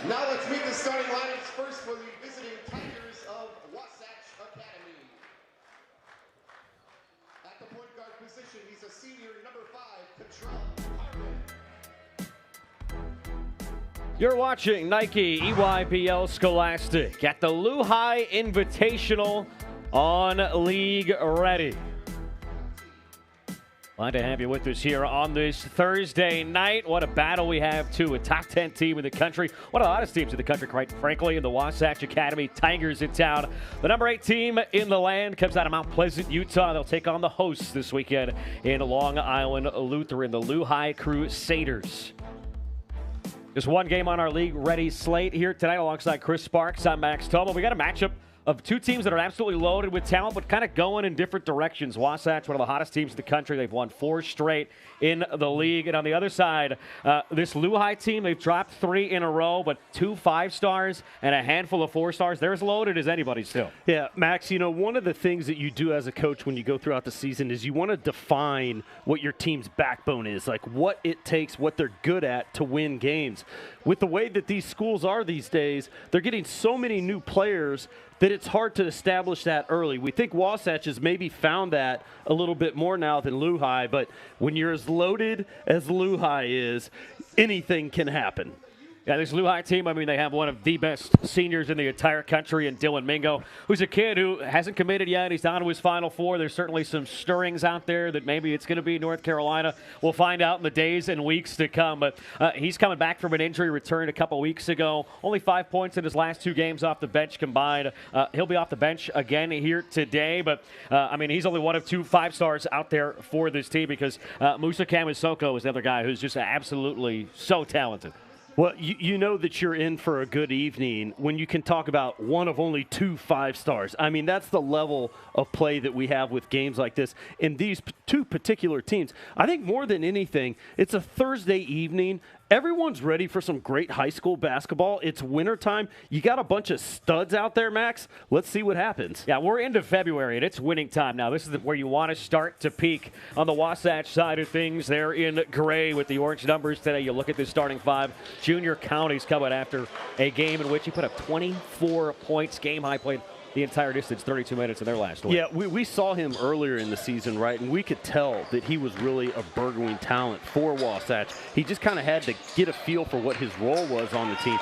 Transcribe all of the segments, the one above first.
Now let's meet the starting lineups first for the visiting Tigers of Wasatch Academy. At the point guard position, he's a senior, number 5, Crusaders. You're watching Nike EYBL Scholastic at the LuHi Invitational on League Ready. Glad to have you with us here on this Thursday night. What a battle we have, too. A top 10 team in the country. One of the hottest teams in the country, quite frankly, in the Wasatch Academy Tigers in town. The number 8 team in the land comes out of Mount Pleasant, Utah. They'll take on the hosts this weekend in Long Island Lutheran, the LuHi Crusaders. Just one game on our league-ready slate here tonight alongside Chris Sparks. I'm Max Tobel. We got a matchup of two teams that are absolutely loaded with talent, but kind of going in different directions. Wasatch, one of the hottest teams in the country. They've won 4 straight in the league. And on the other side, this LuHi team, they've dropped 3 in a row, but 2 5-stars and a handful of 4-stars. They're as loaded as anybody still. Yeah, Max, you know, one of the things that you do as a coach when you go throughout the season is you want to define what your team's backbone is, like what it takes, what they're good at to win games. With the way that these schools are these days, they're getting so many new players that it's hard to establish that early. We think Wasatch has maybe found that a little bit more now than LuHi, but when you're as loaded as LuHi is, anything can happen. Yeah, this LuHi team, I mean, they have one of the best seniors in the entire country in Dylan Mingo, who's a kid who hasn't committed yet. He's down to his Final Four. There's certainly some stirrings out there that maybe it's going to be North Carolina. We'll find out in the days and weeks to come. But he's coming back from an injury, returned a couple weeks ago. Only 5 points in his last 2 games off the bench combined. He'll be off the bench again here today. But, I mean, he's only one of 2 5-stars out there for this team because Musa Kamasoko is the other guy who's just absolutely so talented. Well, you know that you're in for a good evening when you can talk about one of only 2 5-stars. I mean, that's the level of play that we have with games like this. In these 2 particular teams, I think more than anything, it's a Thursday evening. Everyone's ready for some great high school basketball. It's wintertime. You got a bunch of studs out there, Max. Let's see what happens. Yeah, we're into February, and it's winning time now. This is where you want to start to peak on the Wasatch side of things. They're in gray with the orange numbers today. You look at the starting 5. Junior County's coming after a game in which he put up 24 points, game-high, played the entire distance, 32 minutes in their last win. Yeah, we saw him earlier in the season, right? And we could tell that he was really a burgeoning talent for Wasatch. He just kind of had to get a feel for what his role was on the team.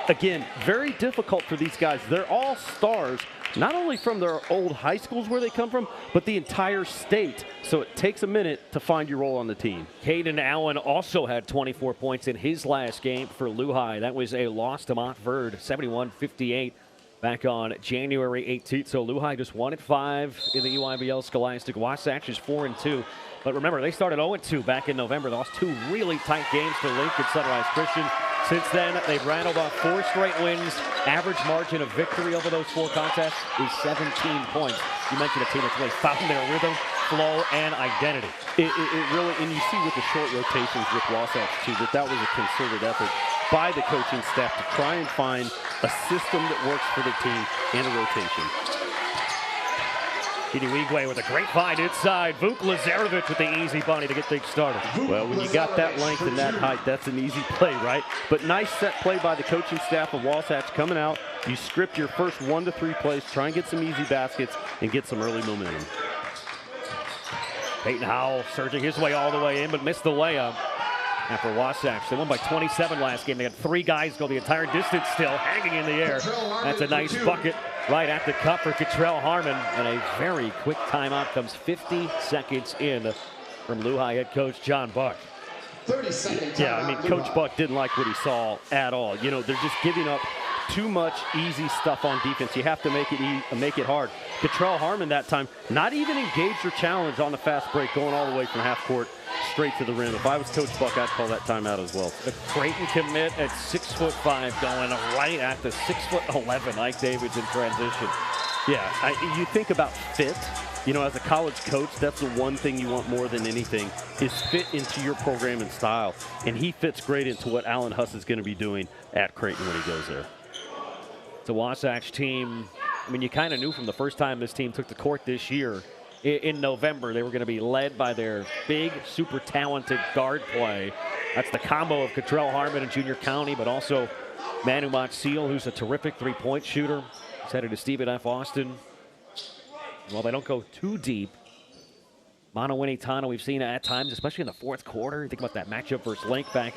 Again, very difficult for these guys. They're all stars, not only from their old high schools where they come from, but the entire state. So it takes a minute to find your role on the team. Caden Allen also had 24 points in his last game for LuHi. That was a loss to Montverde, 71-58. Back on January 18th. So LuHi just 1-5 in the EYBL Scholastic. Wasatch is 4-2. But remember, they started 0-2 back in November. They lost 2 really tight games to Lincoln Sunrise Christian. Since then, they've rattled off 4 straight wins. Average margin of victory over those 4 contests is 17 points. You mentioned a team that's really found their rhythm, flow, and identity. It really, and you see with the short rotations with Wasatch, too, that was a concerted effort by the coaching staff to try and find a system that works for the team and a rotation. Kidiwigwe with a great find inside. Vuk Lazarevic with the easy bunny to get things started. Well, when you got that length and that height, that's an easy play, right? But nice set play by the coaching staff of Wasatch coming out. You script your first 1 to 3 plays, try and get some easy baskets and get some early momentum. Peyton Howell surging his way all the way in, but missed the layup. After Wasatch, they won by 27 last game. They had 3 guys go the entire distance still, hanging in the air. That's a nice bucket right at the cup for Cottrell Harmon. And a very quick timeout comes 50 seconds in from LuHi head coach John Buck. 30 seconds. Yeah, I mean, Coach Buck didn't like what he saw at all. You know, they're just giving up too much easy stuff on defense. You have to make it hard. Cottrell Harmon that time, not even engaged or challenged on the fast break, going all the way from half court straight to the rim. If I was Coach Buck, I'd call that timeout as well. The Creighton commit at 6'5", going right at the 6'11", Ike Davids in transition. Yeah, you think about fit. You know, as a college coach, that's the one thing you want more than anything is fit into your program and style. And he fits great into what Alan Huss is going to be doing at Creighton when he goes there. It's a Wasatch team. I mean, you kind of knew from the first time this team took the court this year in November, they were going to be led by their big, super talented guard play. That's the combo of Cottrell Harmon and Junior County, but also Manu Montseal, who's a terrific three-point shooter. He's headed to Stephen F. Austin. Well, they don't go too deep. Mano Winitano, we've seen at times, especially in the fourth quarter. Think about that matchup versus Link back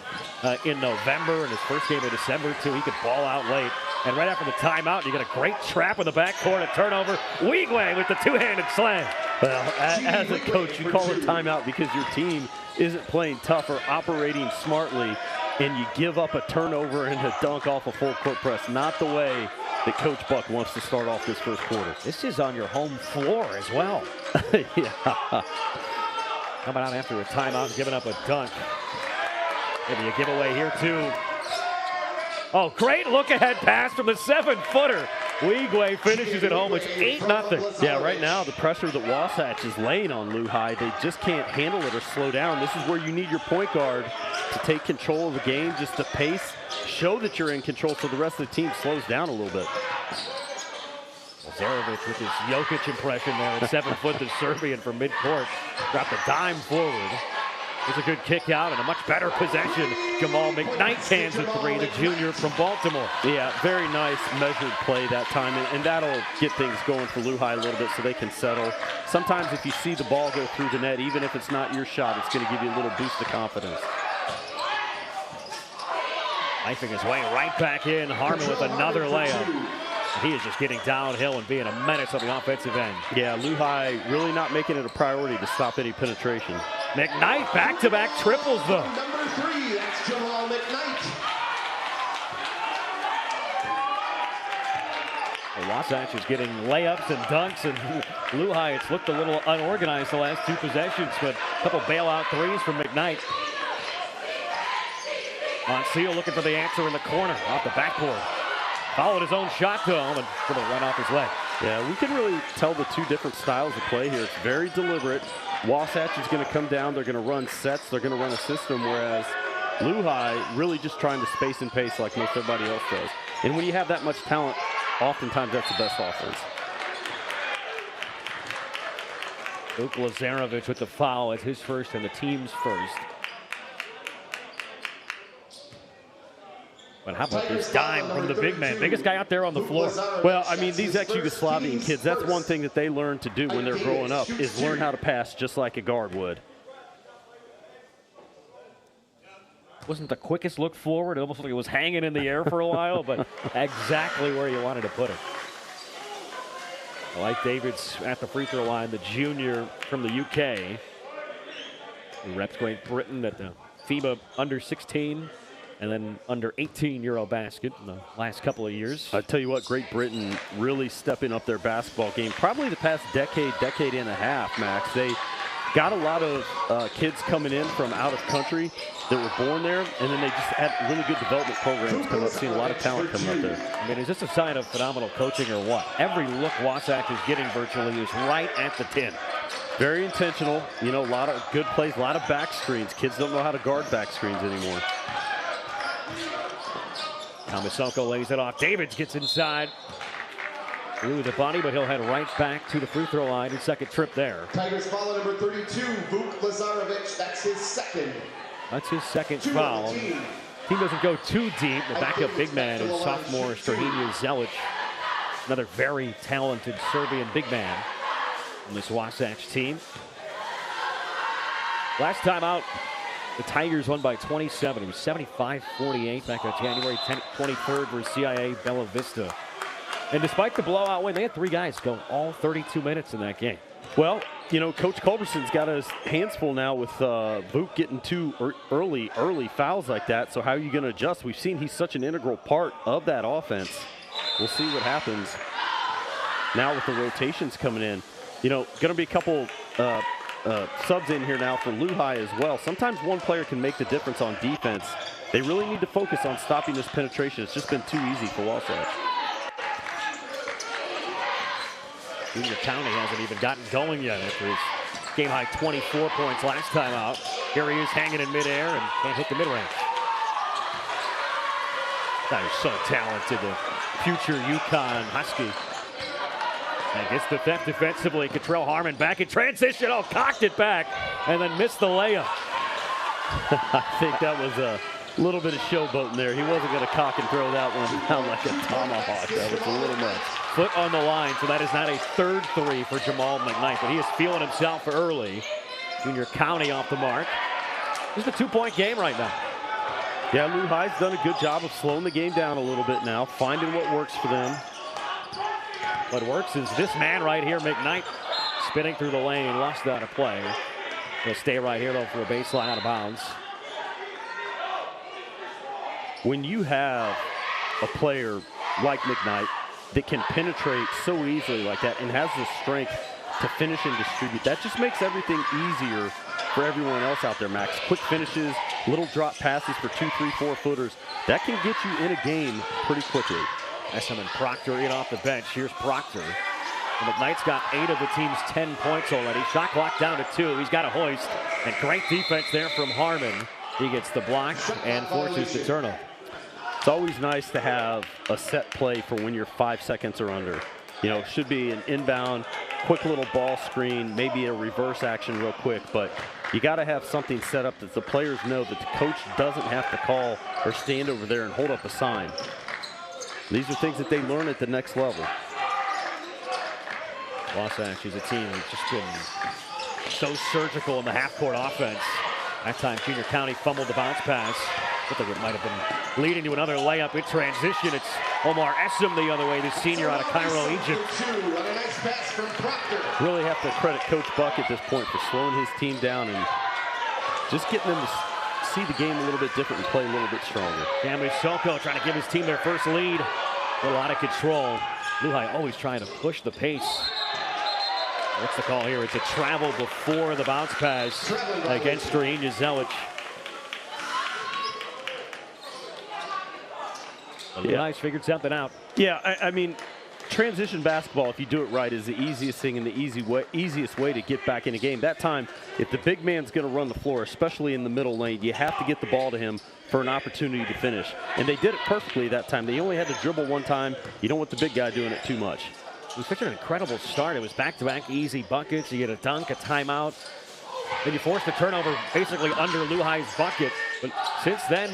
in November and his first game of December, too. He could ball out late. And right after the timeout, you get a great trap in the backcourt, a turnover. Weegley with the two-handed slam. Well, as a coach, you call a timeout because your team isn't playing tough or operating smartly, and you give up a turnover and a dunk off a full-court press. Not the way that Coach Buck wants to start off this first quarter. This is on your home floor as well. Yeah. Coming out after a timeout and giving up a dunk. Maybe a giveaway here, too. Oh, great look-ahead pass from the 7-footer. Weegley finishes it home. It's 8-0. Yeah, right now the pressure that Wasatch is laying on LuHi, they just can't handle it or slow down. This is where you need your point guard to take control of the game, just to pace, show that you're in control so the rest of the team slows down a little bit. Lazarevic with his Jokic impression there at 7 foot, the Serbian from midcourt. Dropped a dime forward. It's a good kick out and a much better possession. Jamal McKnight cans a three, the junior from Baltimore. Yeah, very nice measured play that time, and that'll get things going for LuHi a little bit so they can settle. Sometimes if you see the ball go through the net, even if it's not your shot, it's going to give you a little boost of confidence. Knifing his way right back in. Harmon with another layup. He is just getting downhill and being a menace on the offensive end. Yeah, LuHi really not making it a priority to stop any penetration. McKnight back-to-back triples, though. Number 3, that's Jamal McKnight. Well, Wasatch is getting layups and dunks, and LuHi, it's looked a little unorganized the last two possessions, but a couple bailout threes from McKnight. Montseal looking for the answer in the corner, off the backboard. Followed his own shot to him and put it right off his leg. Yeah, we can really tell the two different styles of play here. It's very deliberate. Wasatch is going to come down. They're going to run sets. They're going to run a system, whereas LuHi really just trying to space and pace like most everybody else does. And when you have that much talent, oftentimes that's the best offense. Luke Lazarevic with the foul. It's his first and the team's first. But how about this dime from the big man? Biggest guy out there on the floor. Well, I mean, these ex-Yugoslavian kids, that's one thing that they learn to do when they're growing up, is learn how to pass just like a guard would. Wasn't the quickest look forward. It almost like it was hanging in the air for a while, but exactly where you wanted to put it. Like David's at the free throw line, the junior from the UK. He reps Great Britain at the FIBA under 16. And then under 18 Eurobasket in the last couple of years. I tell you what, Great Britain really stepping up their basketball game. Probably the past decade and a half, Max. They got a lot of kids coming in from out of country that were born there, and then they just had really good development programs come up. Seen a lot of talent coming up there. I mean, is this a sign of phenomenal coaching or what? Every look Wasatch is getting virtually is right at the 10. Very intentional. You know, a lot of good plays, a lot of back screens. Kids don't know how to guard back screens anymore. Tomasoko lays it off. Davids gets inside. Blew the body, but he'll head right back to the free throw line. His second trip there. Tigers foul number 32, Vuk Lazarevic. That's his second. That's his second foul. Team doesn't go too deep. The backup big man is sophomore Strahinja Zelic. Another very talented Serbian big man on this Wasatch team. Last time out, the Tigers won by 27. It was 75-48 back on January 23rd versus CIA Bella Vista. And despite the blowout win, they had three guys go all 32 minutes in that game. Well, you know, Coach Culberson's got his hands full now with Vuk getting two early fouls like that. So how are you going to adjust? We've seen he's such an integral part of that offense. We'll see what happens now with the rotations coming in. You know, going to be a couple subs in here now for LuHi as well. Sometimes one player can make the difference on defense. They really need to focus on stopping this penetration. It's just been too easy for Wasatch. Junior County hasn't even gotten going yet after his game-high 24 points last time out. Here he is hanging in midair and can't hit the mid-range. Guy is so talented, the future UConn Husky. And gets the theft defensively. Catrell Harmon back in transition. Oh, cocked it back and then missed the layup. I think that was little bit of showboating there. He wasn't going to cock and throw that one down like a tomahawk. That was a little much. Foot on the line, so that is not a third three for Jamal McKnight, but he is feeling himself early. Junior County off the mark. This is a 2-point game right now. Yeah, LuHi's done a good job of slowing the game down a little bit now, finding what works for them. What works is this man right here, McKnight, spinning through the lane, lost out of play. He'll stay right here, though, for a baseline out of bounds. When you have a player like McKnight that can penetrate so easily like that and has the strength to finish and distribute, that just makes everything easier for everyone else out there, Max. Quick finishes, little drop passes for 2, 3, 4 footers. That can get you in a game pretty quickly. Esselman Proctor in off the bench. Here's Proctor. And McKnight's got 8 of the team's 10 points already. Shot clock down to 2. He's got a hoist. And great defense there from Harmon. He gets the block and forces the turnover. It's always nice to have a set play for when you're 5 seconds or under. You know, it should be an inbound, quick little ball screen, maybe a reverse action real quick, but you got to have something set up that the players know that the coach doesn't have to call or stand over there and hold up a sign. These are things that they learn at the next level. Wasatch is a team that's just been so surgical in the half-court offense. That time, Junior County fumbled the bounce pass. I think it might have been leading to another layup in transition. It's Omar Essam the other way, the senior out of Cairo, Egypt. Really have to credit Coach Buck at this point for slowing his team down and just getting them to see the game a little bit different and play a little bit stronger. Camry Soko trying to give his team their first lead. A lot of control. LuHi always trying to push the pace. What's the call here? It's a travel before the bounce pass against Strahinja Zelic. LuHi's figured something out. Yeah, I mean, transition basketball, if you do it right, is the easiest thing and the easiest way to get back in a game. That time, if the big man's going to run the floor, especially in the middle lane, you have to get the ball to him for an opportunity to finish. And they did it perfectly that time. They only had to dribble one time. You don't want the big guy doing it too much. It was such an incredible start. It was back-to-back easy buckets. You get a dunk, a timeout. Then you force the turnover basically under LuHi's bucket. But since then,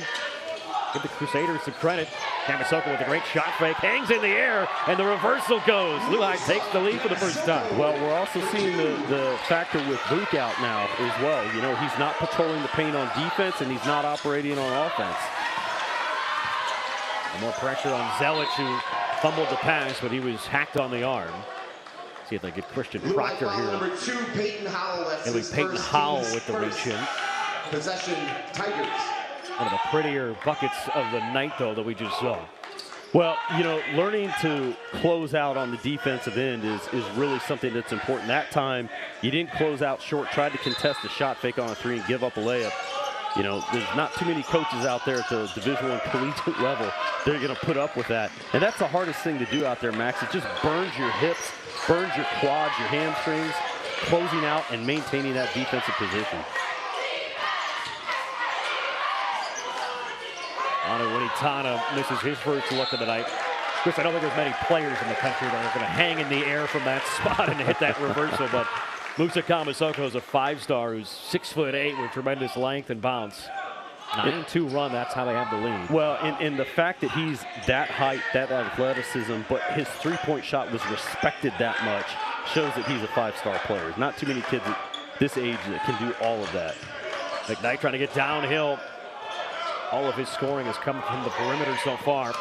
give the Crusaders some credit. Kamasoko with a great shot fake, hangs in the air, and the reversal goes. LuHi takes the lead for the first time. Well, we're also seeing the factor with Luke out now as well. You know, he's not patrolling the paint on defense, and he's not operating on offense. And more pressure on Zelic, who fumbled the pass, but he was hacked on the arm. See if they get Christian Proctor here. Number 2, Peyton Howell. It'll be Peyton Howell with the reach in. Possession, Tigers. One of the prettier buckets of the night, though, that we just saw. Well, you know, learning to close out on the defensive end is really something that's important. That time, you didn't close out short, tried to contest a shot fake on a 3 and give up a layup. You know, there's not too many coaches out there at the Division I collegiate level that are going to put up with that. And that's the hardest thing to do out there, Max. It just burns your hips, burns your quads, your hamstrings, closing out and maintaining that defensive position. Winitana misses his first look of the night. Chris, I don't think there's many players in the country that are going to hang in the air from that spot and hit that reversal, but Musa Kamasoko is a 5-star who's 6'8" with tremendous length and bounce. 9-2 run, that's how they have the lead. Well, and the fact that he's that height, that athleticism, but his 3-point shot was respected that much shows that he's a 5-star player. There's not too many kids at this age that can do all of that. McKnight trying to get downhill. All of his scoring has come from the perimeter so far.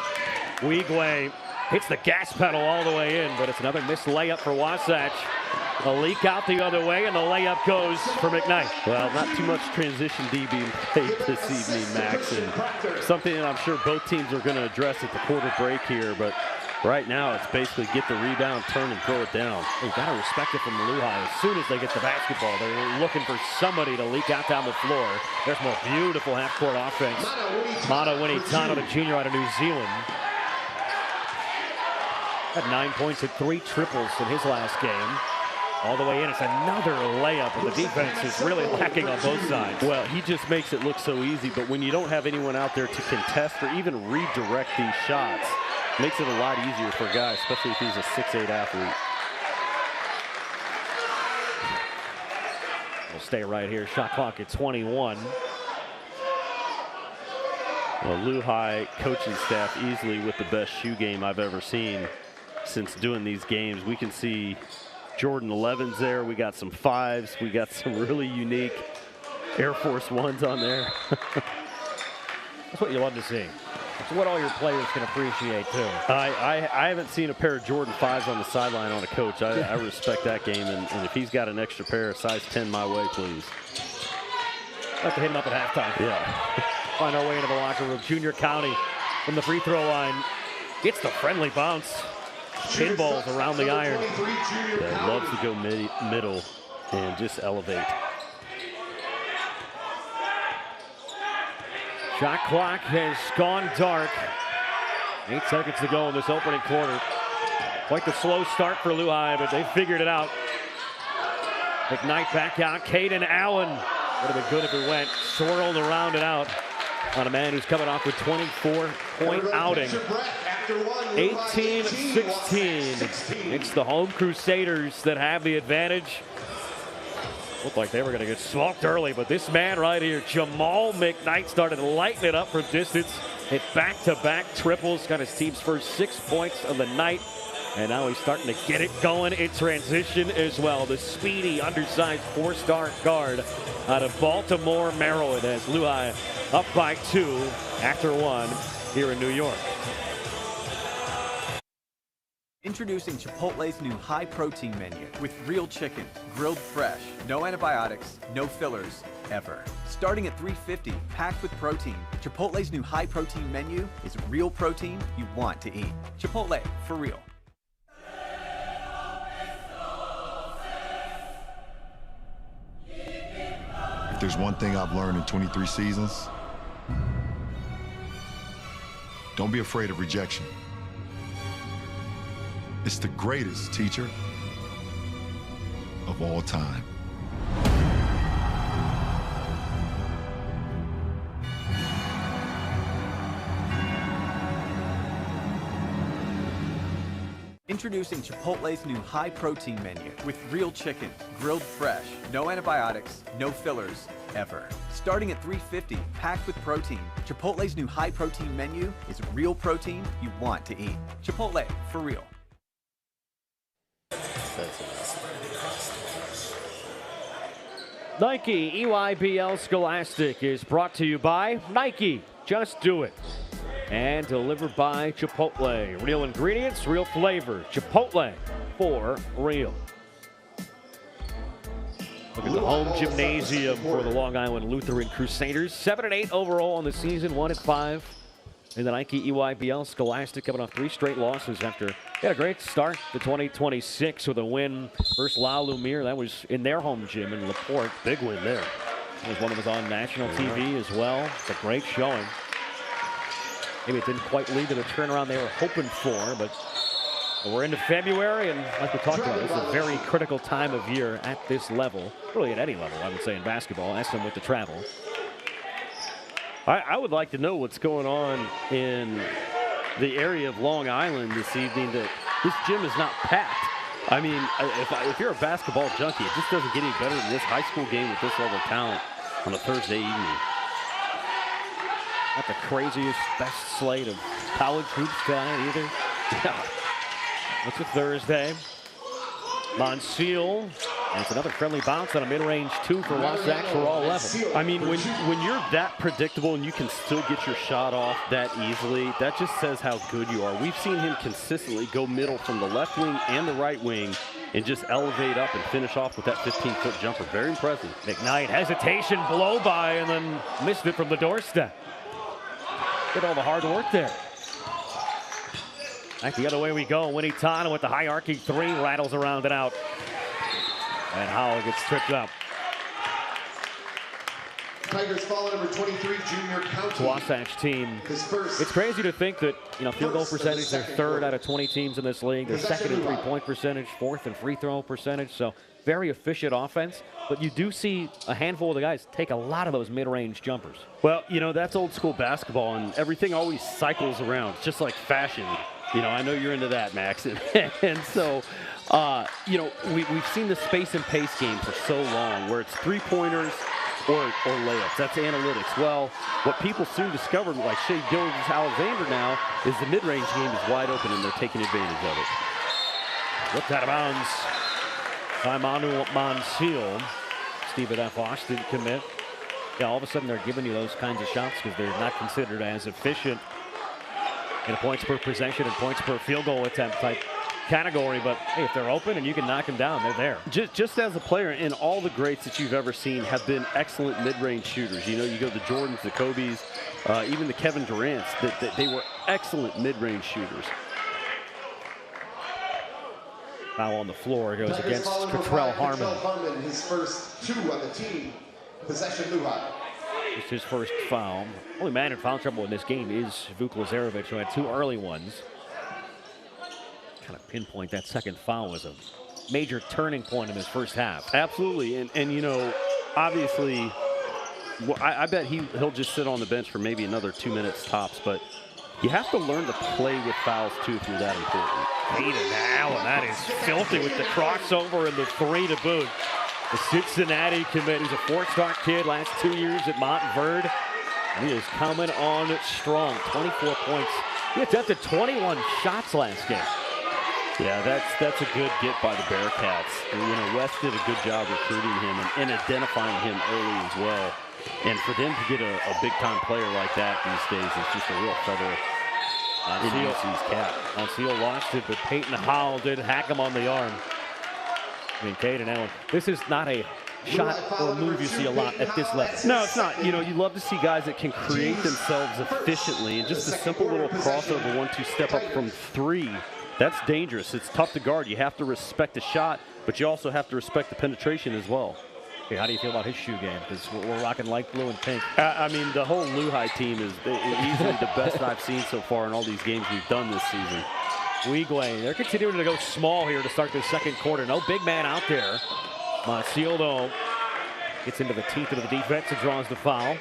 Weigwe hits the gas pedal all the way in, but it's another missed layup for Wasatch. A leak out the other way, and the layup goes for McKnight. Well, not too much transition D being played this evening, Max, and something that I'm sure both teams are going to address at the quarter break here, but right now it's basically get the rebound, turn, and throw it down. You've got to respect it from LuHi. As soon as they get the basketball, they're looking for somebody to leak out down the floor. There's more beautiful half-court offense. Mana Winitano, the junior out of New Zealand. Had 9 points and 3 triples in his last game. All the way in, it's another layup, and the defense is really lacking on both sides. Well, he just makes it look so easy, but when you don't have anyone out there to contest or even redirect these shots, makes it a lot easier for a guy, especially if he's a 6'8" athlete. We'll stay right here. Shot clock at 21. Well, LuHi coaching staff easily with the best shoe game I've ever seen since doing these games. We can see Jordan 11s there. We got some 5s. We got some really unique Air Force 1s on there. That's what you love to see. It's what all your players can appreciate, too. I haven't seen a pair of Jordan 5s on the sideline on a coach. I respect that game, and if he's got an extra pair, size 10 my way, please. Have to hit him up at halftime. Yeah. Find our way into the locker room. Junior County from the free throw line gets the friendly bounce. Pinballs around the iron. Yeah, loves to go middle and just elevate. Shot clock has gone dark. 8 seconds to go in this opening quarter. Quite the slow start for LuHi, but they figured it out. McKnight back out. Caden Allen. Would have been good if it went swirled around and out on a man who's coming off with 24-point outing. 18-16. It's the home Crusaders that have the advantage. Looked like they were going to get smoked early, but this man right here, Jamal McKnight, started lighting it up from distance. Hit back-to-back triples, got his team's first 6 points of the night. And now he's starting to get it going in transition as well. The speedy, undersized 4-star guard out of Baltimore, Maryland, as LuHi up by 2 after 1 here in New York. Introducing Chipotle's new high-protein menu with real chicken, grilled fresh, no antibiotics, no fillers, ever. Starting at $3.50, packed with protein, Chipotle's new high-protein menu is real protein you want to eat. Chipotle, for real. If there's one thing I've learned in 23 seasons, don't be afraid of rejection. It's the greatest teacher of all time. Introducing Chipotle's new high-protein menu with real chicken, grilled fresh, no antibiotics, no fillers, ever. Starting at $3.50, packed with protein, Chipotle's new high-protein menu is real protein you want to eat. Chipotle, for real. Nike EYBL Scholastic is brought to you by Nike. Just do it. And delivered by Chipotle. Real ingredients, real flavor. Chipotle, for real. Look at the home gymnasium for the Long Island Lutheran Crusaders. 7-8 overall on the season, 1-5 in the Nike EYBL. Scholastic coming off 3 straight losses after they had a great start to 2026 with a win versus La Lumiere. That was in their home gym in LaPorte. Big win there. One of them was on national TV as well. It's a great showing. Maybe it didn't quite lead to the turnaround they were hoping for, but we're into February, and like we talked about, this is a very critical time of year at this level, really at any level, I would say, in basketball, as them with the travel. I would like to know what's going on in the area of Long Island this evening, that this gym is not packed. I mean, if you're a basketball junkie, it just doesn't get any better than this high school game with this level of talent on a Thursday evening. Not the craziest, best slate of college hoops tonight either. Yeah. It's a Thursday. Monsiel, and it's another friendly bounce on a mid-range 2 for Wasatch for all level. I mean, when you're that predictable and you can still get your shot off that easily, that just says how good you are. We've seen him consistently go middle from the left wing and the right wing and just elevate up and finish off with that 15-foot jumper. Very impressive. McKnight, hesitation, blow by, and then missed it from the doorstep. Did all the hard work there. Back the other way we go. Winnie Tana with the high arcing 3, rattles around and out. And Howell gets tripped up. Tigers follow number 23, Junior County. Wasatch team. It's crazy to think that, field goal percentage, they're 3rd out of 20 teams in this league. They're 2nd in three-point percentage, 4th in free throw percentage. So very efficient offense. But you do see a handful of the guys take a lot of those mid-range jumpers. Well, that's old school basketball, and everything always cycles around. It's just like fashion. I know you're into that, Max. And so, we've seen the space and pace game for so long, where it's 3-pointers or layups. That's analytics. Well, what people soon discovered, like Shea Gilgeous-Alexander now, is the mid-range game is wide open, and they're taking advantage of it. Whipped out of bounds by Manu Monsiel. Stephen F. Austin commit. Yeah, all of a sudden they're giving you those kinds of shots because they're not considered as efficient in a points per possession and points per field goal attempt type category. But hey, if they're open and you can knock them down, they're there. Just as a player, and all the greats that you've ever seen have been excellent mid-range shooters. You know, you go the Jordans, the Kobes, even the Kevin Durant's, that they were excellent mid-range shooters. Foul on the floor goes against Cottrell Harmon. His first 2 on the team. Possession, LuHi. Just his first foul. Only man in foul trouble in this game is Vuk Lazarevic, who had 2 early ones. Kind of pinpoint that second foul was a major turning point in his first half. Absolutely, and you know, obviously, well, I bet he'll just sit on the bench for maybe another 2 minutes tops, but you have to learn to play with fouls too if you're that important. Hayden Allen, that is filthy with the crossover and the 3 to boot. The Cincinnati commit. He's a 4-star kid, last 2 years at Montverde. He is coming on strong. 24 points. He attempted 21 shots last game. Yeah, that's a good get by the Bearcats. And, you know, West did a good job recruiting him and identifying him early as well. And for them to get a big-time player like that these days is just a real feather in UC's cap. Monsiel lost it, but Peyton Howell did hack him on the arm. I mean, Hayden Allen, this is not a shot or move you see a lot at this level. No, it's not. You know, you love to see guys that can create themselves efficiently, and just a simple little crossover 1-2 step up from 3. That's dangerous. It's tough to guard. You have to respect the shot, but you also have to respect the penetration as well. Okay, how do you feel about his shoe game? Because we're rocking light blue and pink. I mean, the whole LuHi team is easily the best I've seen so far in all these games we've done this season. Weegley, they're continuing to go small here to start the second quarter. No big man out there. Monsiel, though, gets into the teeth of the defense and draws the foul.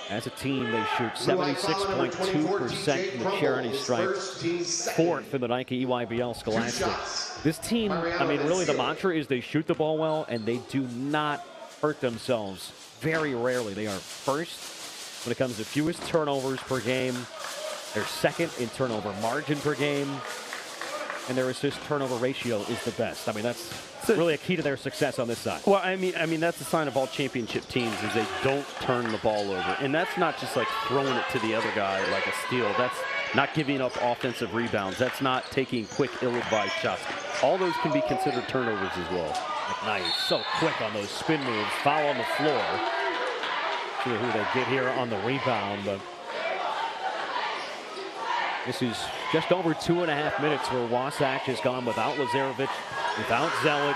As a team, they shoot 76.2% from the charity stripe, 4th in the Nike EYBL Scholastic. This team, I mean, really the mantra is they shoot the ball well and they do not hurt themselves. Very rarely. They are first when it comes to fewest turnovers per game. They're second in turnover margin per game. And their assist turnover ratio is the best. I mean, that's really a key to their success on this side. Well, I mean that's a sign of all championship teams is they don't turn the ball over. And that's not just like throwing it to the other guy like a steal. That's not giving up offensive rebounds. That's not taking quick, ill-advised shots. All those can be considered turnovers as well. McKnight so quick on those spin moves. Foul on the floor. See who they get here on the rebound, but this is just over 2.5 minutes where Wasatch has gone without Lazarevic, without Zelich.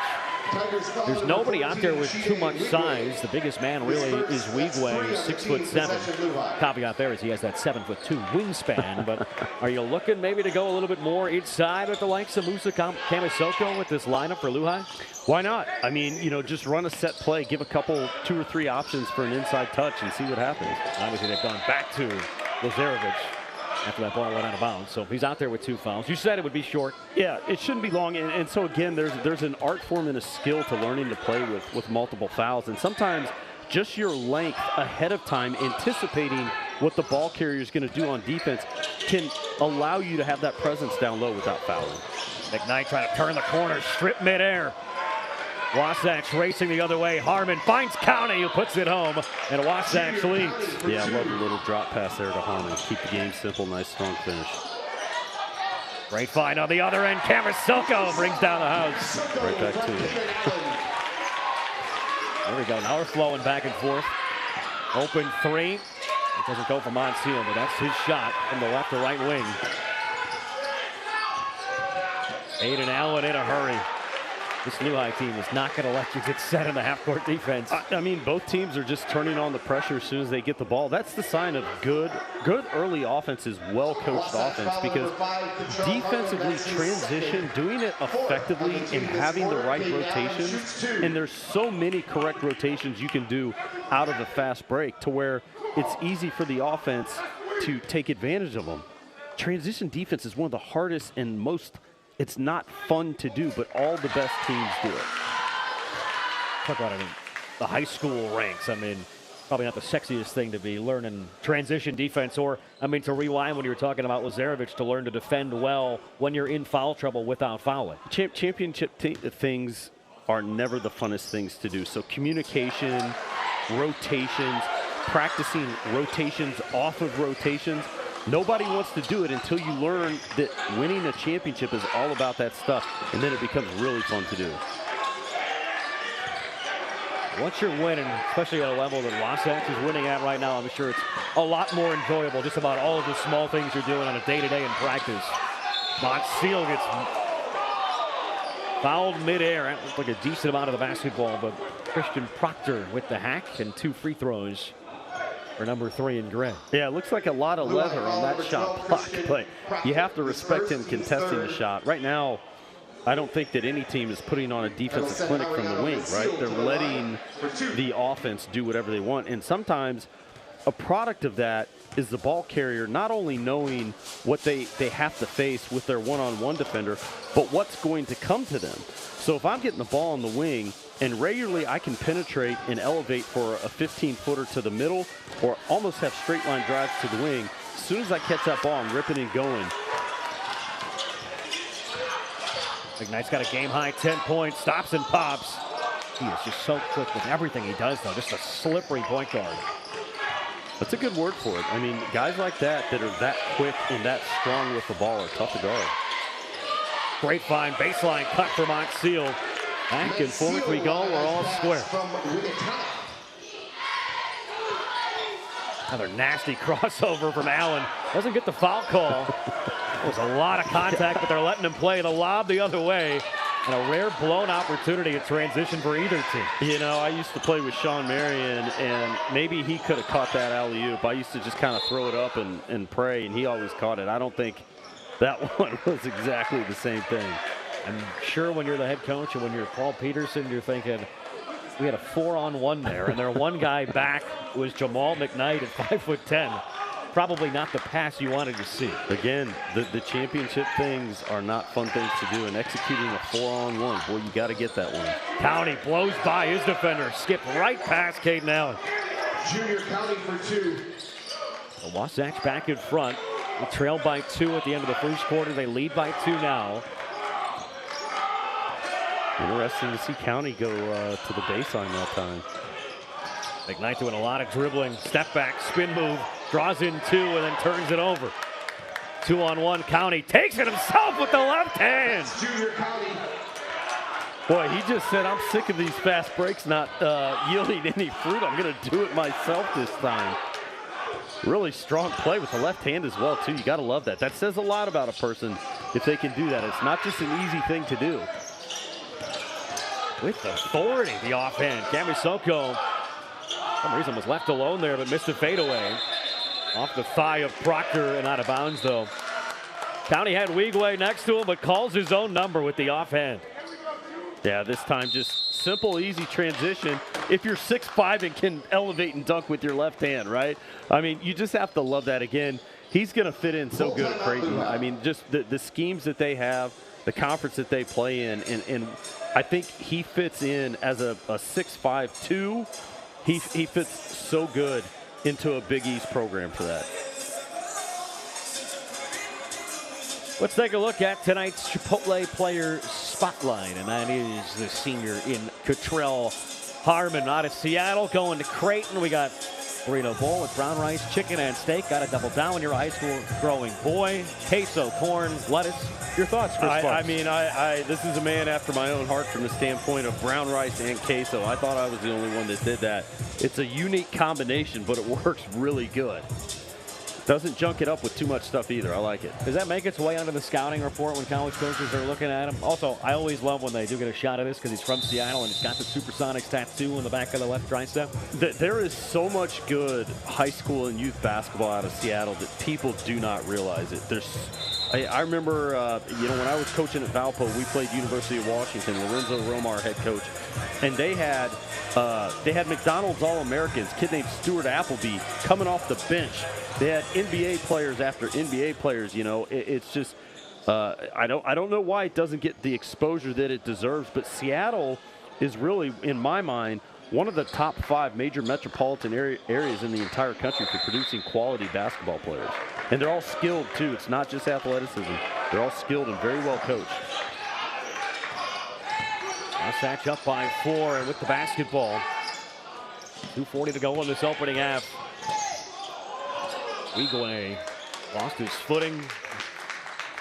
There's nobody out there with too much size. The biggest man really is Weegley, who's 6'7". Caveat there is he has that 7'2" wingspan. But are you looking maybe to go a little bit more inside with the likes of Musa Camisoko with this lineup for LuHi? Why not? I mean, you know, just run a set play, give a couple, 2 or 3 options for an inside touch and see what happens. Obviously, they've gone back to Lazarevic after that ball went out of bounds. So he's out there with 2 fouls. You said it would be short. Yeah, it shouldn't be long. And so, again, there's an art form and a skill to learning to play with multiple fouls. And sometimes just your length ahead of time, anticipating what the ball carrier is going to do on defense, can allow you to have that presence down low without fouling. McKnight trying to turn the corner, strip midair. Wasatch racing the other way. Harmon finds County, who puts it home, and Wasatch leads. Yeah, I love the little drop pass there to Harmon. Keep the game simple, nice strong finish. Great find on the other end. Camisoko brings down the house. Right back to it. There we go. Now we're flowing back and forth. Open 3. It doesn't go for Monsiel, but that's his shot from the left to right wing. Hayden Allen in a hurry. This LuHi team is not going to let you get set in the half-court defense. I mean, both teams are just turning on the pressure as soon as they get the ball. That's the sign of good early offense is well-coached offense, because defensively transition, doing it effectively and having the right rotations, and there's so many correct rotations you can do out of a fast break to where it's easy for the offense to take advantage of them. Transition defense is one of the hardest and most it's not fun to do, but all the best teams do it. Talk about an the high school ranks. I mean, probably not the sexiest thing to be learning transition defense, or, I mean, to rewind when you were talking about Lazarevich, to learn to defend well when you're in foul trouble without fouling. Championship things are never the funnest things to do. So communication, rotations, practicing rotations off of rotations. Nobody wants to do it until you learn that winning a championship is all about that stuff, and then it becomes really fun to do. Once you're winning, especially at a level that Wasatch is winning at right now, I'm sure it's a lot more enjoyable, just about all of the small things you're doing on a day-to-day in practice. Montseal gets fouled midair. That looked like a decent amount of the basketball, but Christian Proctor with the hack and 2 free throws for number 3 in gray. Yeah, it looks like a lot of leather on that shot block, but you have to respect him contesting the shot. Right now, I don't think that any team is putting on a defensive clinic from the wing, right? They're letting the offense do whatever they want. And sometimes a product of that is the ball carrier not only knowing what they have to face with their one-on-one defender, but what's going to come to them. So if I'm getting the ball on the wing, and regularly I can penetrate and elevate for a 15-footer to the middle, or almost have straight-line drives to the wing, as soon as I catch that ball, I'm ripping and going. McKnight's got a game-high 10 points, stops and pops. He is just so quick with everything he does, though. Just a slippery point guard. That's a good word for it. I mean, guys like that are that quick and that strong with the ball are tough to guard. Great find, baseline cut for Montseal. Back and forth we go, we're all square. Another nasty crossover from Allen. Doesn't get the foul call. There's a lot of contact, but they're letting him play the lob the other way. And a rare blown opportunity at transition for either team. You know, I used to play with Sean Marion, and maybe he could have caught that alley-oop. I used to just kind of throw it up and pray, and he always caught it. I don't think that one was exactly the same thing. I'm sure when you're the head coach and when you're Paul Peterson, you're thinking, we had a 4-on-1 there, and their one guy back was Jamal McKnight at 5'10". Probably not the pass you wanted to see. Again, the championship things are not fun things to do, and executing a 4-on-1, boy, you got to get that one. County blows by his defender, skipped right past Caden Allen. Junior County for 2. The Wasatch back in front. They trailed by 2 at the end of the first quarter. They lead by 2 now. Interesting to see County go to the baseline that time. McKnight doing a lot of dribbling, step back, spin move, draws in 2 and then turns it over. 2-on-1, County takes it himself with the left hand. Junior County. Boy, he just said, I'm sick of these fast breaks not yielding any fruit. I'm going to do it myself this time. Really strong play with the left hand as well, too. You got to love that. That says a lot about a person if they can do that. It's not just an easy thing to do. With authority, the offhand. Camisoko, for some reason, was left alone there, but missed a fadeaway. Off the thigh of Proctor and out of bounds, though. County had Weigway next to him, but calls his own number with the offhand. Yeah, this time just simple, easy transition. If you're 6'5" and can elevate and dunk with your left hand, right? I mean, you just have to love that. Again, he's going to fit in so good at Creighton. I mean, just the schemes that they have, the conference that they play in, and I think he fits in as a 6'5", 2. He fits so good into a Big East program for that. Let's take a look at tonight's Chipotle player spotlight, and that is the senior in Cottrell Harmon out of Seattle going to Creighton. We got burrito bowl with brown rice, chicken, and steak. Got to double down when you're a high school growing boy. Queso, corn, lettuce. Your thoughts, Chris Sparks? I mean, this is a man after my own heart from the standpoint of brown rice and queso. I thought I was the only one that did that. It's a unique combination, but it works really good. Doesn't junk it up with too much stuff either. I like it. Does that make its way onto the scouting report when college coaches are looking at him? Also, I always love when they do get a shot of this because he's from Seattle and he's got the Supersonics tattoo on the back of the left tricep. There is so much good high school and youth basketball out of Seattle that people do not realize it. I remember, when I was coaching at Valpo, we played University of Washington. Lorenzo Romar, head coach, and they had McDonald's All-Americans, a kid named Stuart Appleby, coming off the bench. They had NBA players after NBA players. It's just I don't know why it doesn't get the exposure that it deserves. But Seattle is really, in my mind, one of the top 5 major metropolitan areas in the entire country for producing quality basketball players. And they're all skilled, too. It's not just athleticism. They're all skilled and very well coached. Wasatch up by 4 and with the basketball. 2:40 to go in this opening half. Weigway lost his footing.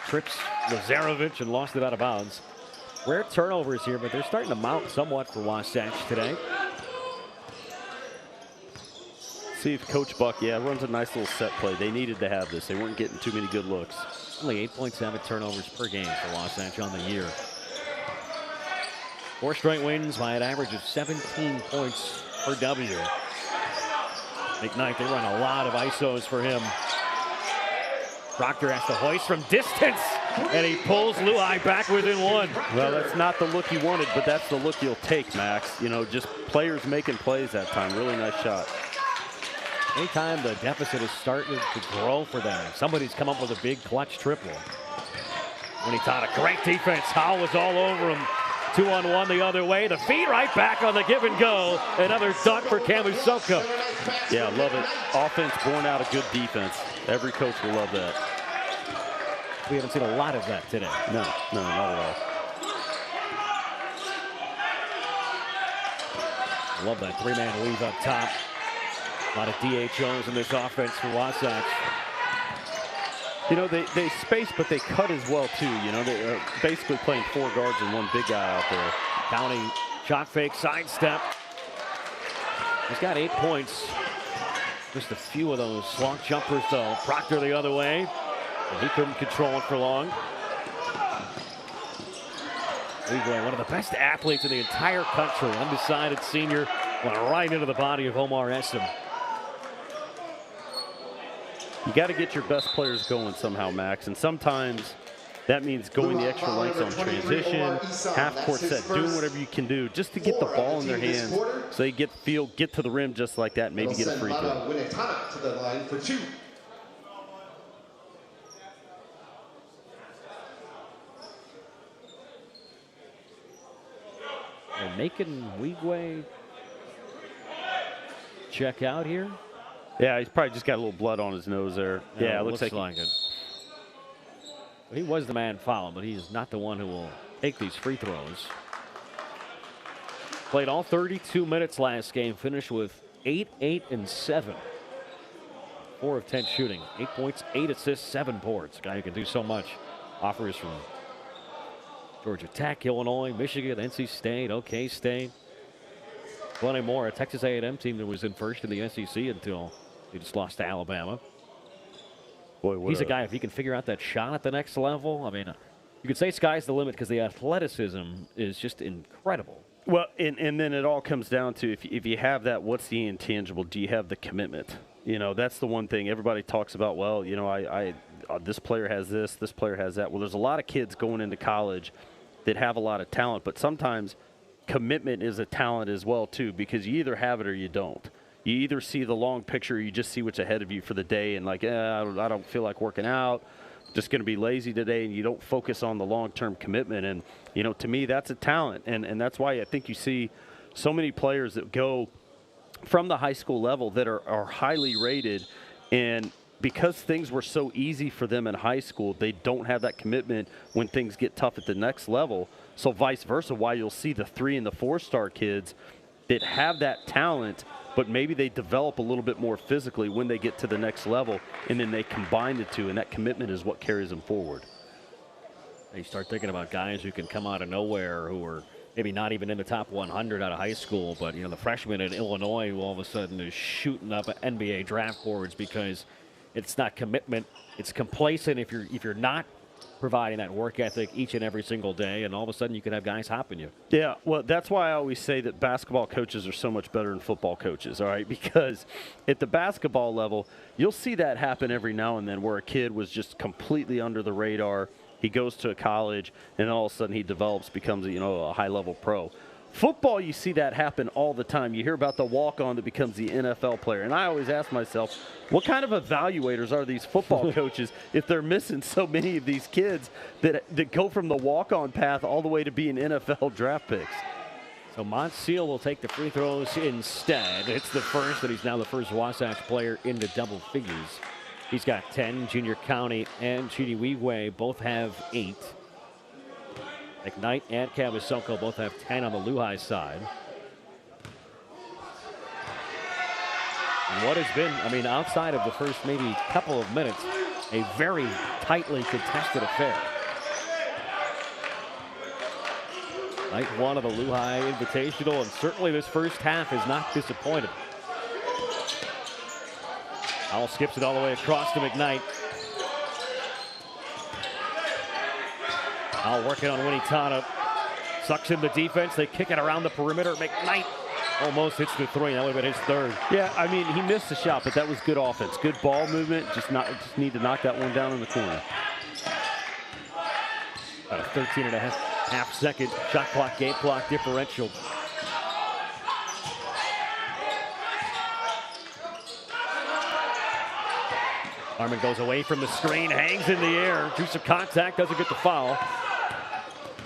Trips Lazarevic and lost it out of bounds. Rare turnovers here, but they're starting to mount somewhat for Wasatch today. See if Coach Buck, runs a nice little set play. They needed to have this. They weren't getting too many good looks. Only 8.7 turnovers per game for Wasatch on the year. 4 straight wins by an average of 17 points per W. McKnight, they run a lot of ISOs for him. Proctor has to hoist from distance, and he pulls LuHi back within 1. Well, that's not the look he wanted, but that's the look you'll take, Max. You know, just players making plays that time. Really nice shot. Anytime the deficit is starting to grow for them, somebody's come up with a big clutch triple. When he taught a great defense, Howell was all over him. 2-on-1 the other way. The feed right back on the give and go. Another dunk for Kamusoko. Yeah, love it. Offense born out of good defense. Every coach will love that. We haven't seen a lot of that today. No, not at all. Love that 3-man weave up top. A lot of DHOs in this offense for Wasatch. You know, they space, but they cut as well, too. You know, they're basically playing 4 guards and 1 big guy out there. Counting shot fake, sidestep. He's got 8 points. Just a few of those long jumpers, though. Proctor the other way. And he couldn't control it for long. Weigway, one of the best athletes in the entire country. Undecided senior. Went right into the body of Omar Essom. You got to get your best players going somehow, Max. And sometimes that means going the extra lengths on transition, half-court set, doing whatever you can do just to get the ball in their hands so they get to the rim just like that, maybe get a free throw. To the line for 2. They're making Weigway check out here. Yeah, he's probably just got a little blood on his nose there. Yeah, it looks like it. He was the man fouling, but he's not the one who will take these free throws. Played all 32 minutes last game, finished with 8, 8, and 7. 4 of 10 shooting, 8 points, 8 assists, 7 boards. A guy who can do so much. Offers from Georgia Tech, Illinois, Michigan, NC State, OK State. Plenty more. A Texas A&M team that was in first in the SEC until they just lost to Alabama. Boy, he's a guy, if he can figure out that shot at the next level, I mean, you could say sky's the limit because the athleticism is just incredible. Well, and then it all comes down to if you have that, what's the intangible? Do you have the commitment? You know, that's the one thing everybody talks about. Well, you know, this player has this player has that. Well, there's a lot of kids going into college that have a lot of talent, but sometimes commitment is a talent as well, too, because you either have it or you don't. You either see the long picture or you just see what's ahead of you for the day and like, I don't feel like working out, just going to be lazy today, and you don't focus on the long-term commitment. And, you know, to me, that's a talent, and that's why I think you see so many players that go from the high school level that are highly rated, and because things were so easy for them in high school, they don't have that commitment when things get tough at the next level. So vice versa, why you'll see the 3- and the 4-star kids that have that talent, but maybe they develop a little bit more physically when they get to the next level, and then they combine the two, and that commitment is what carries them forward. You start thinking about guys who can come out of nowhere, who are maybe not even in the top 100 out of high school, but, you know, the freshman in Illinois who all of a sudden is shooting up NBA draft boards because it's not commitment, it's complacent if you're not providing that work ethic each and every single day, and all of a sudden you can have guys hopping you. Yeah, well, that's why I always say that basketball coaches are so much better than football coaches, all right? Because at the basketball level, you'll see that happen every now and then where a kid was just completely under the radar. He goes to a college, and then all of a sudden he develops, becomes, you know, a high-level pro. Football, you see that happen all the time. You hear about the walk-on that becomes the NFL player. And I always ask myself, what kind of evaluators are these football coaches if they're missing so many of these kids that go from the walk-on path all the way to being NFL draft picks? So Montiel will take the free throws instead. It's the first, and he's now the first Wasatch player into double figures. He's got 10. Junior County and Chiniwigwe both have 8. McKnight and Cavasoko both have 10 on the LuHi side. And what has been, I mean, outside of the first maybe couple of minutes, a very tightly contested affair. Night 1 of the LuHi Invitational, and certainly this first half is not disappointed. Powell skips it all the way across to McKnight. Powell working on Winitana. Sucks in the defense. They kick it around the perimeter. McKnight almost hits the 3. That would have been his 3rd. Yeah, I mean, he missed the shot, but that was good offense. Good ball movement. Just need to knock that one down in the corner. About a 13 and a half second shot clock, game clock differential. Harmon goes away from the screen, hangs in the air, do some contact, doesn't get the foul.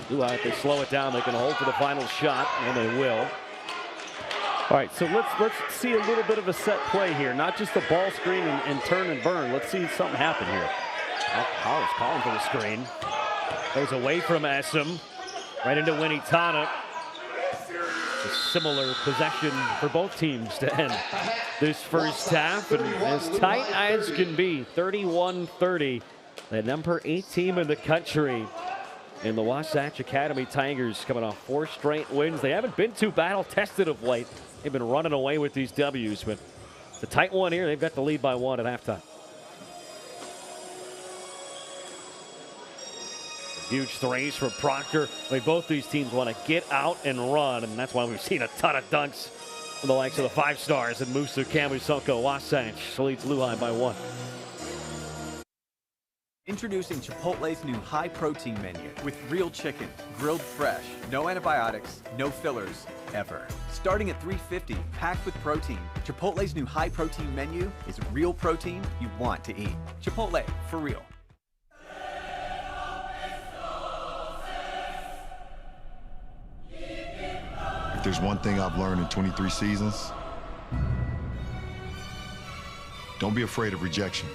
LuHi, if they slow it down, they can hold for the final shot, and they will. All right, so let's see a little bit of a set play here, not just the ball screen and turn and burn. Let's see something happen here. Powell's calling for the screen. Goes away from Essam, right into Winitana. A similar possession for both teams to end this first half, and as tight as can be, 31-30. The number 8 team in the country in the Wasatch Academy Tigers, coming off 4 straight wins. They haven't been too battle-tested of late. They've been running away with these W's, but it's a tight one here. They've got the lead by 1 at halftime. Huge threes from Proctor. I mean, both these teams want to get out and run, and that's why we've seen a ton of dunks from the likes of the 5 stars and Musa Cavasoko. Wasatch leads LuHi by 1. Introducing Chipotle's new high-protein menu with real chicken, grilled fresh, no antibiotics, no fillers, ever. Starting at $3.50, packed with protein, Chipotle's new high-protein menu is real protein you want to eat. Chipotle, for real. If there's one thing I've learned in 23 seasons, don't be afraid of rejection.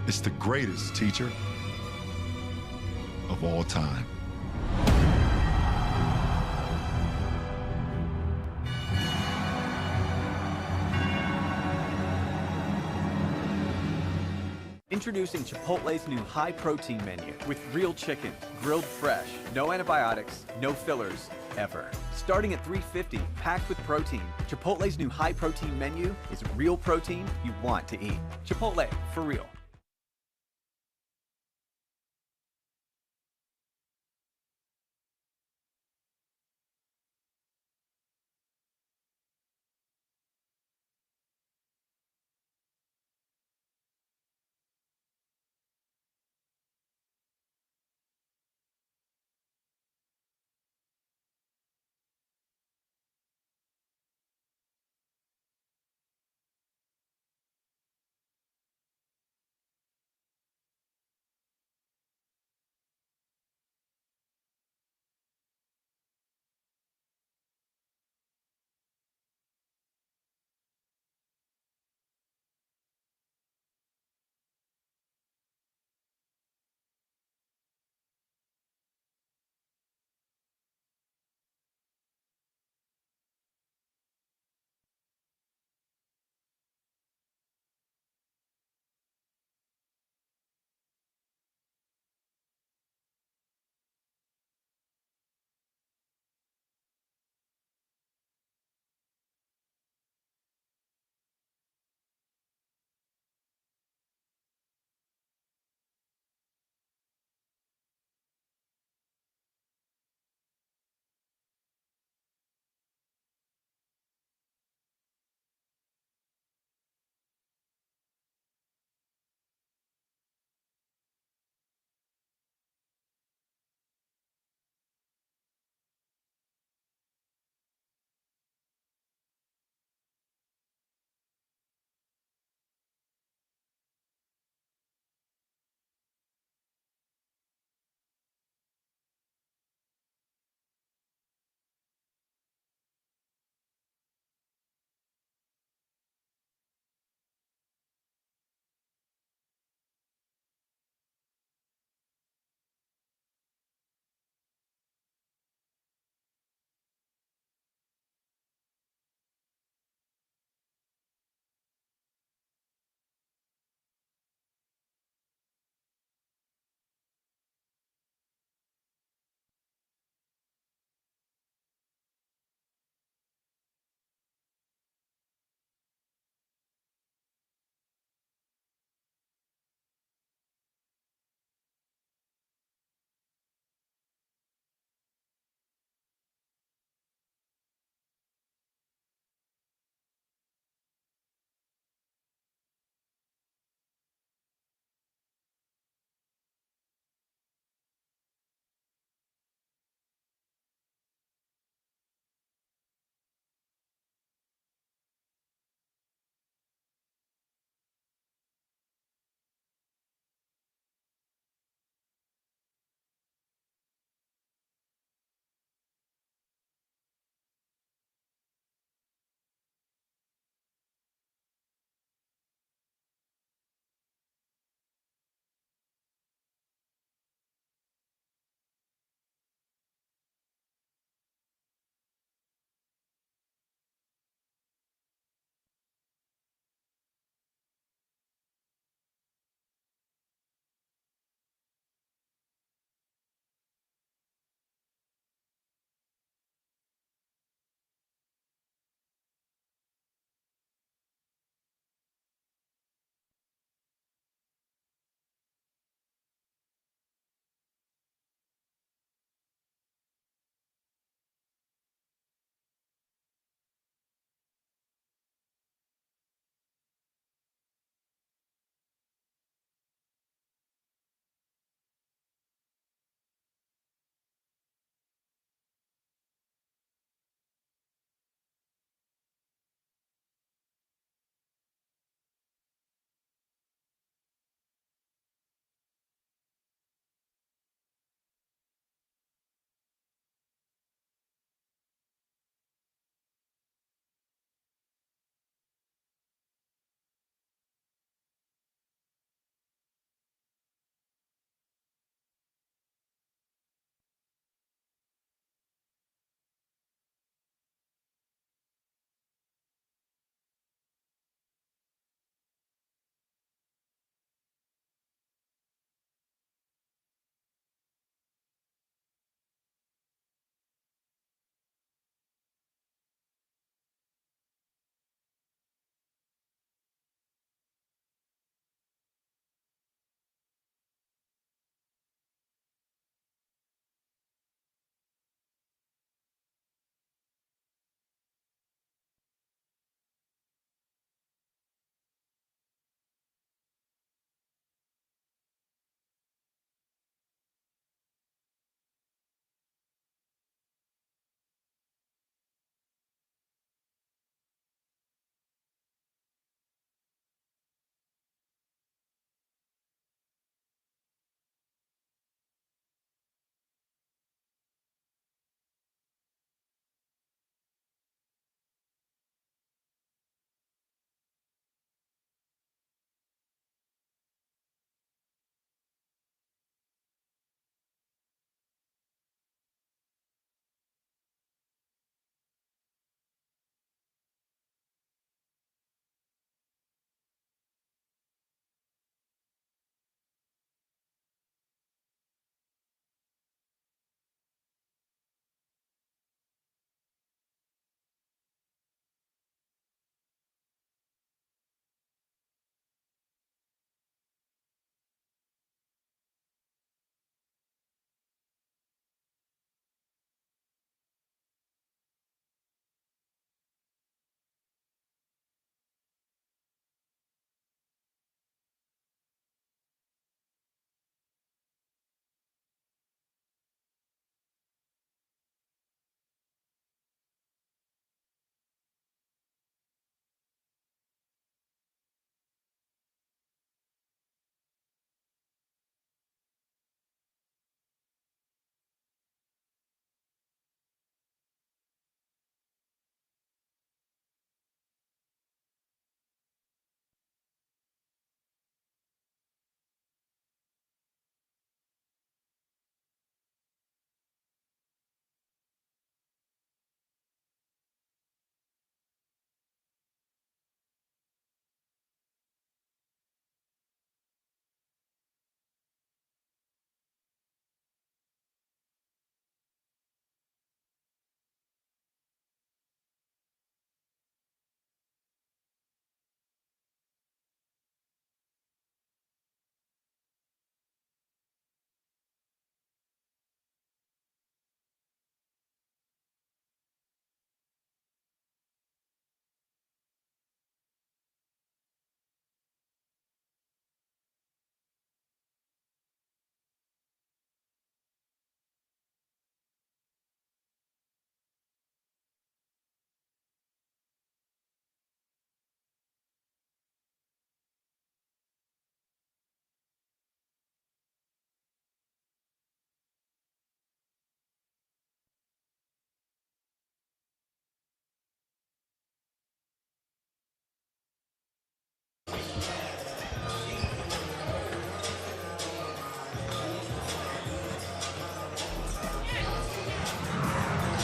It's the greatest teacher of all time. Introducing Chipotle's new high-protein menu with real chicken, grilled fresh, no antibiotics, no fillers, ever. Starting at $3.50, packed with protein, Chipotle's new high-protein menu is real protein you want to eat. Chipotle, for real.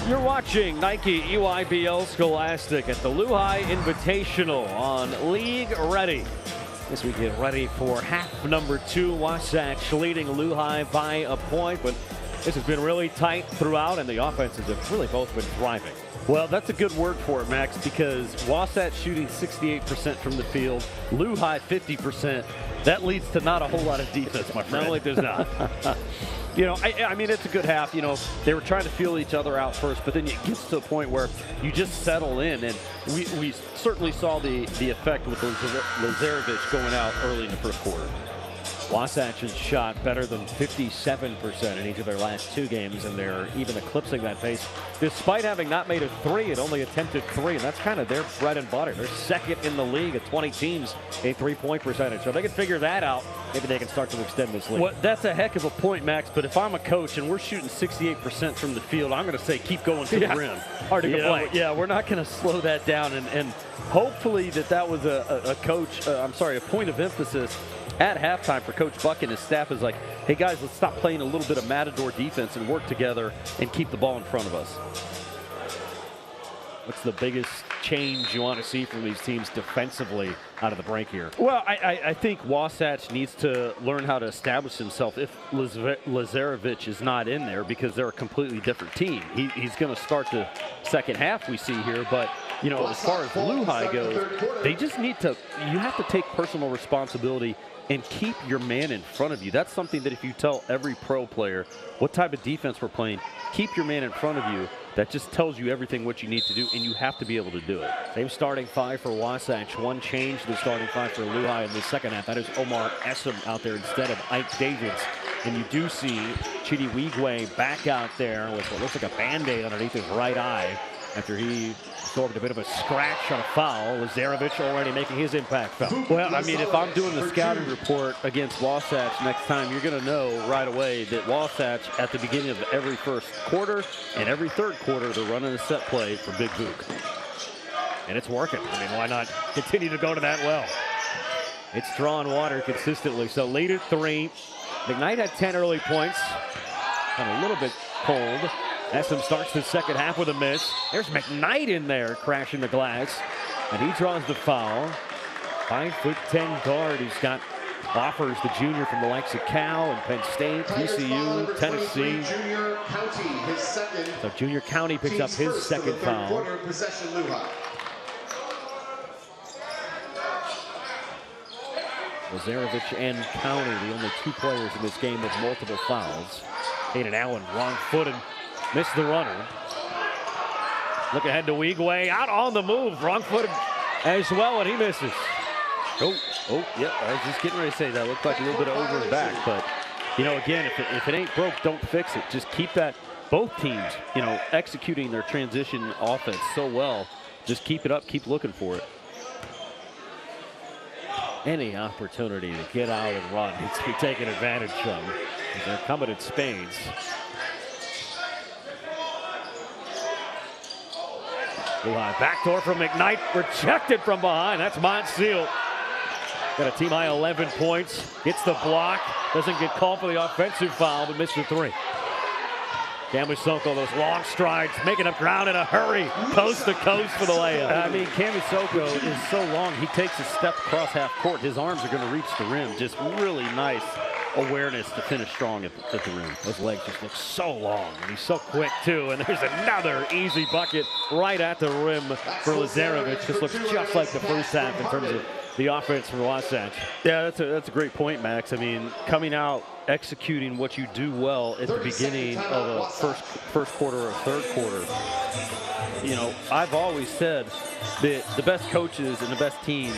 You're watching Nike EYBL Scholastic at the LuHi Invitational on League Ready. As we get ready for half number 2, Wasatch leading LuHi by a point, but this has been really tight throughout, and the offenses have really both been thriving. Well, that's a good word for it, Max, because Wasatch shooting 68% from the field, LuHi 50%. That leads to not a whole lot of defense, my friend. No, it does not. You know, I mean, it's a good half. You know, they were trying to feel each other out first, but then it gets to a point where you just settle in, and we certainly saw the effect with Lazarevich going out early in the first quarter. Wasatch has shot better than 57% in each of their last 2 games, and they're even eclipsing that pace. Despite having not made a 3, it only attempted 3, and that's kind of their bread and butter. They're second in the league at 20 teams, a 3-point percentage. So if they can figure that out, maybe they can start to extend this lead. Well, that's a heck of a point, Max, but if I'm a coach and we're shooting 68% from the field, I'm going to say keep going to the rim. Hard to complain. Yeah, we're not going to slow that down, and hopefully that was a point of emphasis at halftime for Coach Buck and his staff is like, hey guys, let's stop playing a little bit of matador defense and work together and keep the ball in front of us. What's the biggest change you want to see from these teams defensively out of the break here? Well, I think Wasatch needs to learn how to establish himself if Lazarevich is not in there, because they're a completely different team. He's going to start the second half we see here, but you know, as far as LuHi goes, they just need to, you have to take personal responsibility and keep your man in front of you. That's something that if you tell every pro player what type of defense we're playing, keep your man in front of you. That just tells you everything what you need to do, and you have to be able to do it. Same starting 5 for Wasatch. One change to the starting 5 for LuHi in the second half. That is Omar Essam out there instead of Ike Davids. And you do see Chidi Wigwe back out there with what looks like a Band-Aid underneath his right eye after he absorbed a bit of a scratch on a foul. Lazarevich already making his impact foul. Well, I mean, if I'm doing the scouting report against Wasatch next time, you're going to know right away that Wasatch, at the beginning of every first quarter and every third quarter, they're running a set play for Big Book. And it's working. I mean, why not continue to go to that well? It's drawing water consistently. So lead at 3. McKnight had 10 early points. Got a little bit cold. Essam starts the second half with a miss. There's McKnight in there crashing the glass. And he draws the foul. 5'10" guard. He's got offers, the junior from the likes of Cal and Penn State, TCU, Tennessee. So Junior County picks up his second foul. Lazarevich and County, the only 2 players in this game with multiple fouls. Hayden Allen, wrong foot and missed the runner. Look ahead to Wigwe, out on the move, wrong foot as well, and he misses. Yep, I was just getting ready to say that. Looked like a little bit of over and back, but, you know, again, if it ain't broke, don't fix it. Just keep that, both teams, you know, executing their transition offense so well. Just keep it up, keep looking for it. Any opportunity to get out and run needs to be taken advantage of. They're coming in spades. LuHi backdoor from McKnight, rejected from behind. That's Monseal. Got a team high 11 points. Gets the block. Doesn't get called for the offensive foul, but missed the 3. Camisoko, those long strides, making up ground in a hurry, coast to coast for the layup. I mean, Camisoko is so long, he takes a step across half court. His arms are going to reach the rim. Just really nice awareness to finish strong at the rim. Those legs just look so long, and he's so quick, too. And there's another easy bucket right at the rim for Lazarevich. This looks just like the first half in terms of the offense for Wasatch. Yeah, that's a great point, Max. I mean, coming out, executing what you do well at the beginning of a first quarter or third quarter. You know, I've always said that the best coaches and the best teams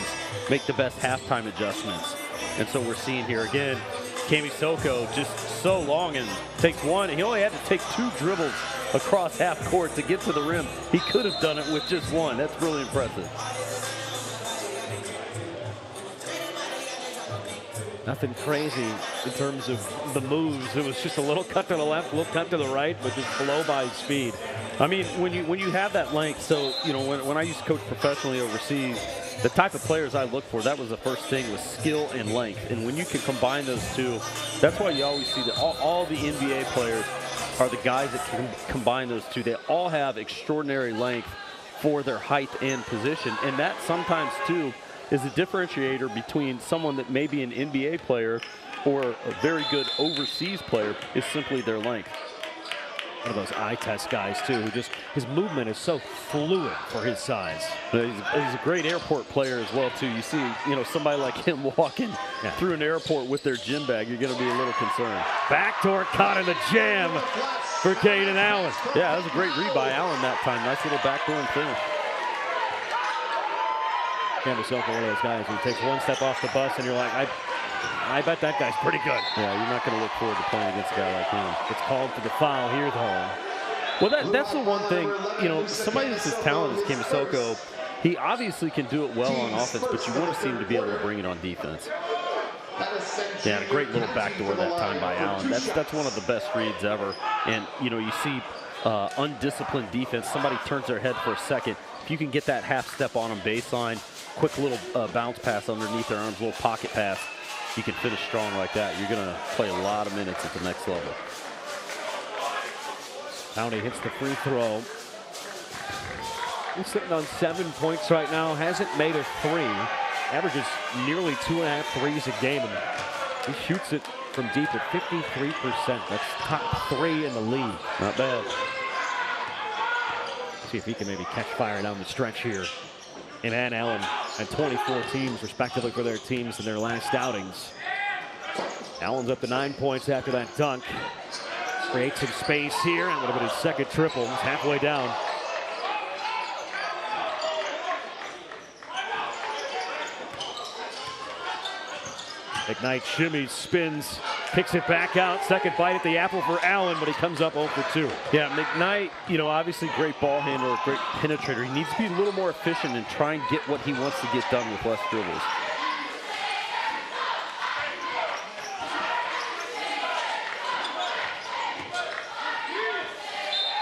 make the best halftime adjustments. And so we're seeing here again, Camisoko just so long and takes one. He only had to take 2 dribbles across half court to get to the rim. He could have done it with just 1. That's really impressive. Nothing crazy in terms of the moves. It was just a little cut to the left, a little cut to the right, but just blow by speed. I mean, when you have that length, so, you know, when I used to coach professionally overseas, the type of players I look for, that was the first thing, was skill and length. And when you can combine those two, that's why you always see that all the NBA players are the guys that can combine those two. They all have extraordinary length for their height and position, and that sometimes, too, is a differentiator between someone that may be an NBA player or a very good overseas player is simply their length. One of those eye test guys, too, who just, his movement is so fluid for his size. He's a great airport player as well, too. You see, somebody like him walking through an airport with their gym bag, you're going to be a little concerned. Backdoor caught in the jam for Caden Allen. Yeah, that was a great read by Allen that time. Nice little backdoor and finish. Masoko, one of those guys who takes one step off the bus and you're like, I bet that guy's pretty good. Yeah, you're not going to look forward to playing against a guy like him. It's called for the foul here, though. Well, that's the one thing, somebody that's as talented as Masoko, he obviously can do it well on offense, but you want to see him to be able to bring it on defense. Yeah, a great little backdoor that time by Allen. That's one of the best reads ever. And, you see undisciplined defense. Somebody turns their head for a second. If you can get that half step on them baseline, quick little bounce pass underneath their arms, little pocket pass, you can finish strong like that. You're going to play a lot of minutes at the next level. Downey hits the free throw. He's sitting on 7 points right now. Hasn't made a three. Averages nearly 2.5 threes a game. And he shoots it from deep at 53%. That's top 3 in the league. Not bad. See if he can maybe catch fire down the stretch here. And Allen had 24 teams respectively for their teams in their last outings. Allen's up to 9 points after that dunk. Creates some space here, and would have been his second triple. He's halfway down. McKnight shimmies, spins, kicks it back out. Second bite at the apple for Allen, but he comes up 0 for 2. Yeah, McKnight, obviously great ball handler, great penetrator. He needs to be a little more efficient and try and get what he wants to get done with less dribbles.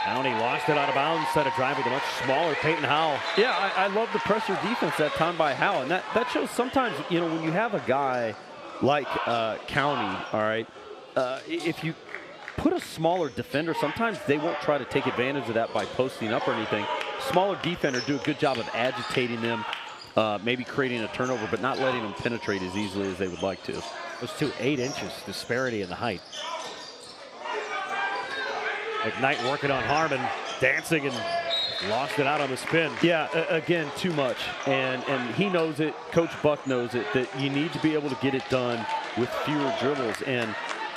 Downey lost it out of bounds, instead of driving the much smaller Peyton Howell. Yeah, I love the pressure defense that time by Howell. And that shows sometimes, when you have a guy like County, all right, if you put a smaller defender, sometimes they won't try to take advantage of that by posting up or anything. Smaller defender do a good job of agitating them, maybe creating a turnover, but not letting them penetrate as easily as they would like to. Those two 8 inches disparity in the height. McKnight working on Harmon, dancing and lost it out on the spin. Yeah, again, too much. And he knows it, Coach Buck knows it, that you need to be able to get it done with fewer dribbles. And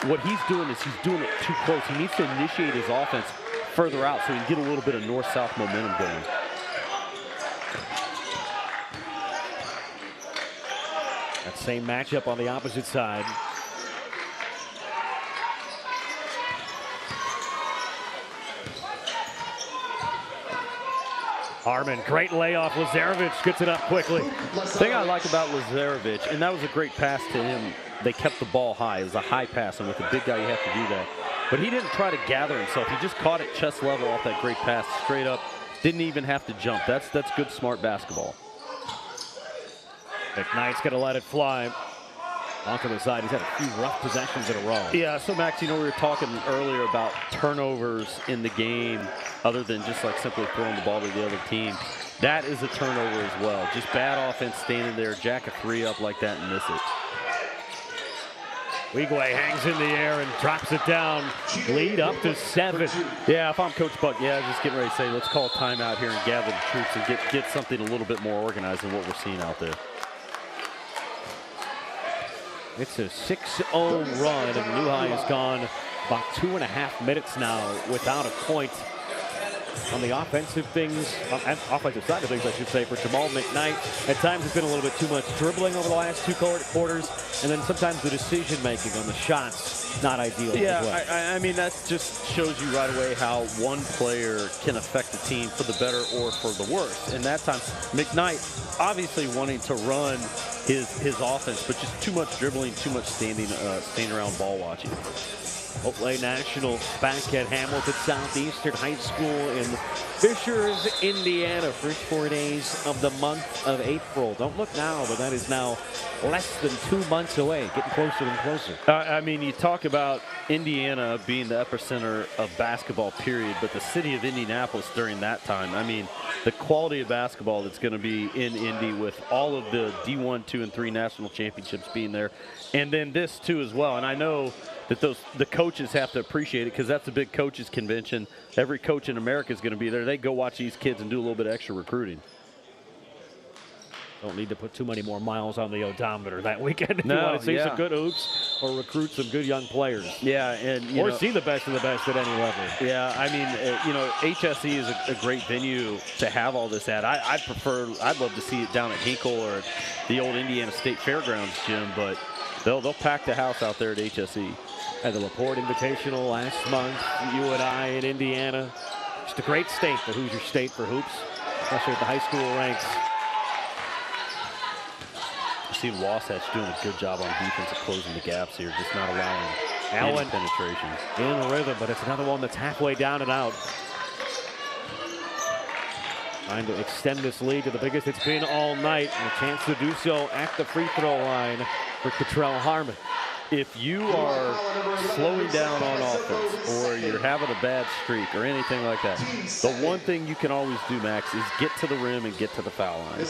what he's doing is he's doing it too close. He needs to initiate his offense further out so he can get a little bit of north-south momentum going. That same matchup on the opposite side. Harmon, great layoff. Lazarevic gets it up quickly. The thing I like about Lazarevic, and that was a great pass to him, they kept the ball high. It was a high pass, and with a big guy, you have to do that. But he didn't try to gather himself. He just caught it chest level off that great pass, straight up. Didn't even have to jump. That's good, smart basketball. McKnight's going to let it fly. Off to the side, he's had a few rough possessions in a row. Yeah, so Max, we were talking earlier about turnovers in the game other than just like simply throwing the ball to the other team. That is a turnover as well. Just bad offense standing there, jack a 3 up like that and miss it. Wigwe hangs in the air and drops it down. Lead up to 7. Yeah, if I'm Coach Buck, I was just getting ready to say, let's call a timeout here and gather the troops and get something a little bit more organized than what we're seeing out there. It's a 6-0 run, and LuHi has gone about 2.5 minutes now without a point. On the offensive side of things, I should say, for Jamal McKnight. At times it's been a little bit too much dribbling over the last 2 quarters, and then sometimes the decision-making on the shots, not ideal. Yeah, as well. I mean, that just shows you right away how one player can affect the team for the better or for the worse. And that time, McKnight obviously wanting to run his offense, but just too much dribbling, too much standing around ball watching. Chipotle National back at Hamilton Southeastern High School in Fishers, Indiana. First 4 days of the month of April. Don't look now, but that is now less than 2 months away. Getting closer and closer. I mean, you talk about Indiana being the epicenter of basketball, period, but the city of Indianapolis during that time, I mean, the quality of basketball that's going to be in Indy with all of the D1, 2, and 3 national championships being there, and then this too as well. And I know that the coaches have to appreciate it because that's a big coaches convention. Every coach in America is going to be there. They go watch these kids and do a little bit of extra recruiting. Don't need to put too many more miles on the odometer that weekend if No, you want to see yeah. some good hoops or recruit some good young players. Yeah, and or see the best of the best at any level. Yeah, I mean, HSE is a great venue to have all this at. I'd love to see it down at Hinkle or the old Indiana State Fairgrounds gym, but they'll pack the house out there at HSE. Had the LaPorte Invitational last month, UNI in Indiana. Just a great state, the Hoosier State for hoops, especially at the high school ranks. I've seen Wasatch doing a good job on defense of closing the gaps here, just not allowing Allen any penetration. in rhythm, but it's another one that's halfway down and out. Trying to extend this lead to the biggest it's been all night, and a chance to do so at the free throw line for Cottrell Harmon. If you are slowing down on offense or you're having a bad streak or anything like that, the one thing you can always do, Max, is get to the rim and get to the foul line.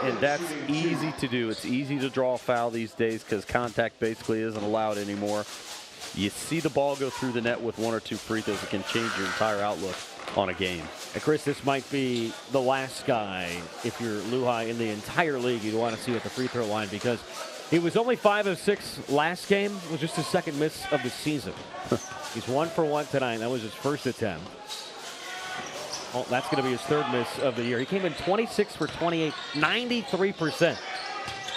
And that's easy to do. It's easy to draw a foul these days because contact basically isn't allowed anymore. You see the ball go through the net with 1 or 2 free throws, it can change your entire outlook on a game. And Chris, this might be the last guy, if you're LuHi in the entire league, you'd want to see at the free throw line because he was only 5 of 6 last game. It was just his second miss of the season. He's 1 for 1 tonight. That was his first attempt. Well, that's going to be his 3rd miss of the year. He came in 26 for 28, 93%.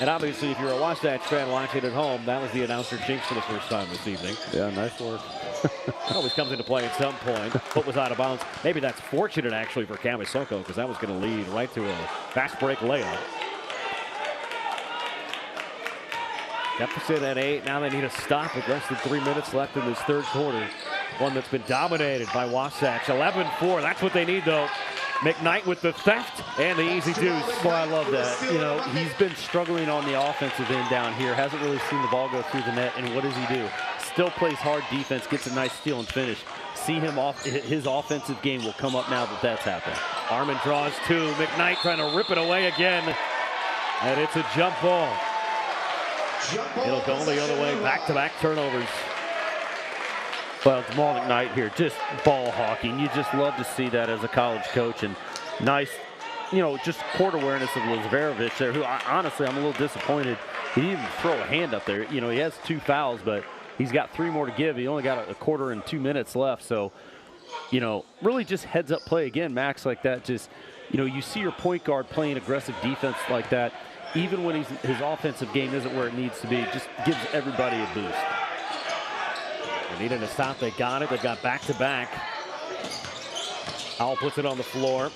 And obviously, if you're a Wasatch fan watching at home, that was the announcer jinx for the first time this evening. Yeah, nice work. It always comes into play at some point. Foot was out of bounds. Maybe that's fortunate, actually, for Camisoko, because that was going to lead right to a fast break layup. Deficit at 8. Now they need a stop with less than 3 minutes left in this 3rd quarter. One that's been dominated by Wasatch. 11-4. That's what they need, though. McKnight with the theft and the easy deuce. Well, I love that. He's been struggling on the offensive end down here. Hasn't really seen the ball go through the net. And what does he do? Still plays hard defense, gets a nice steal and finish. See him off. His offensive game will come up now that that's happened. Harmon draws 2. McKnight trying to rip it away again. And it's a jump ball. It'll go the other way. Back-to-back turnovers. Well, Jamal McKnight here, just ball hawking. You just love to see that as a college coach. And nice, just court awareness of Lazarevic there, who honestly I'm a little disappointed. He didn't even throw a hand up there. He has 2 fouls, but he's got 3 more to give. He only got a quarter and 2 minutes left. So, really just heads up play again, Max, like that. Just, you see your point guard playing aggressive defense like that. Even when his offensive game isn't where it needs to be, just gives everybody a boost. They needed a stop. They got it. They've got back-to-back. Howell puts it on the floor.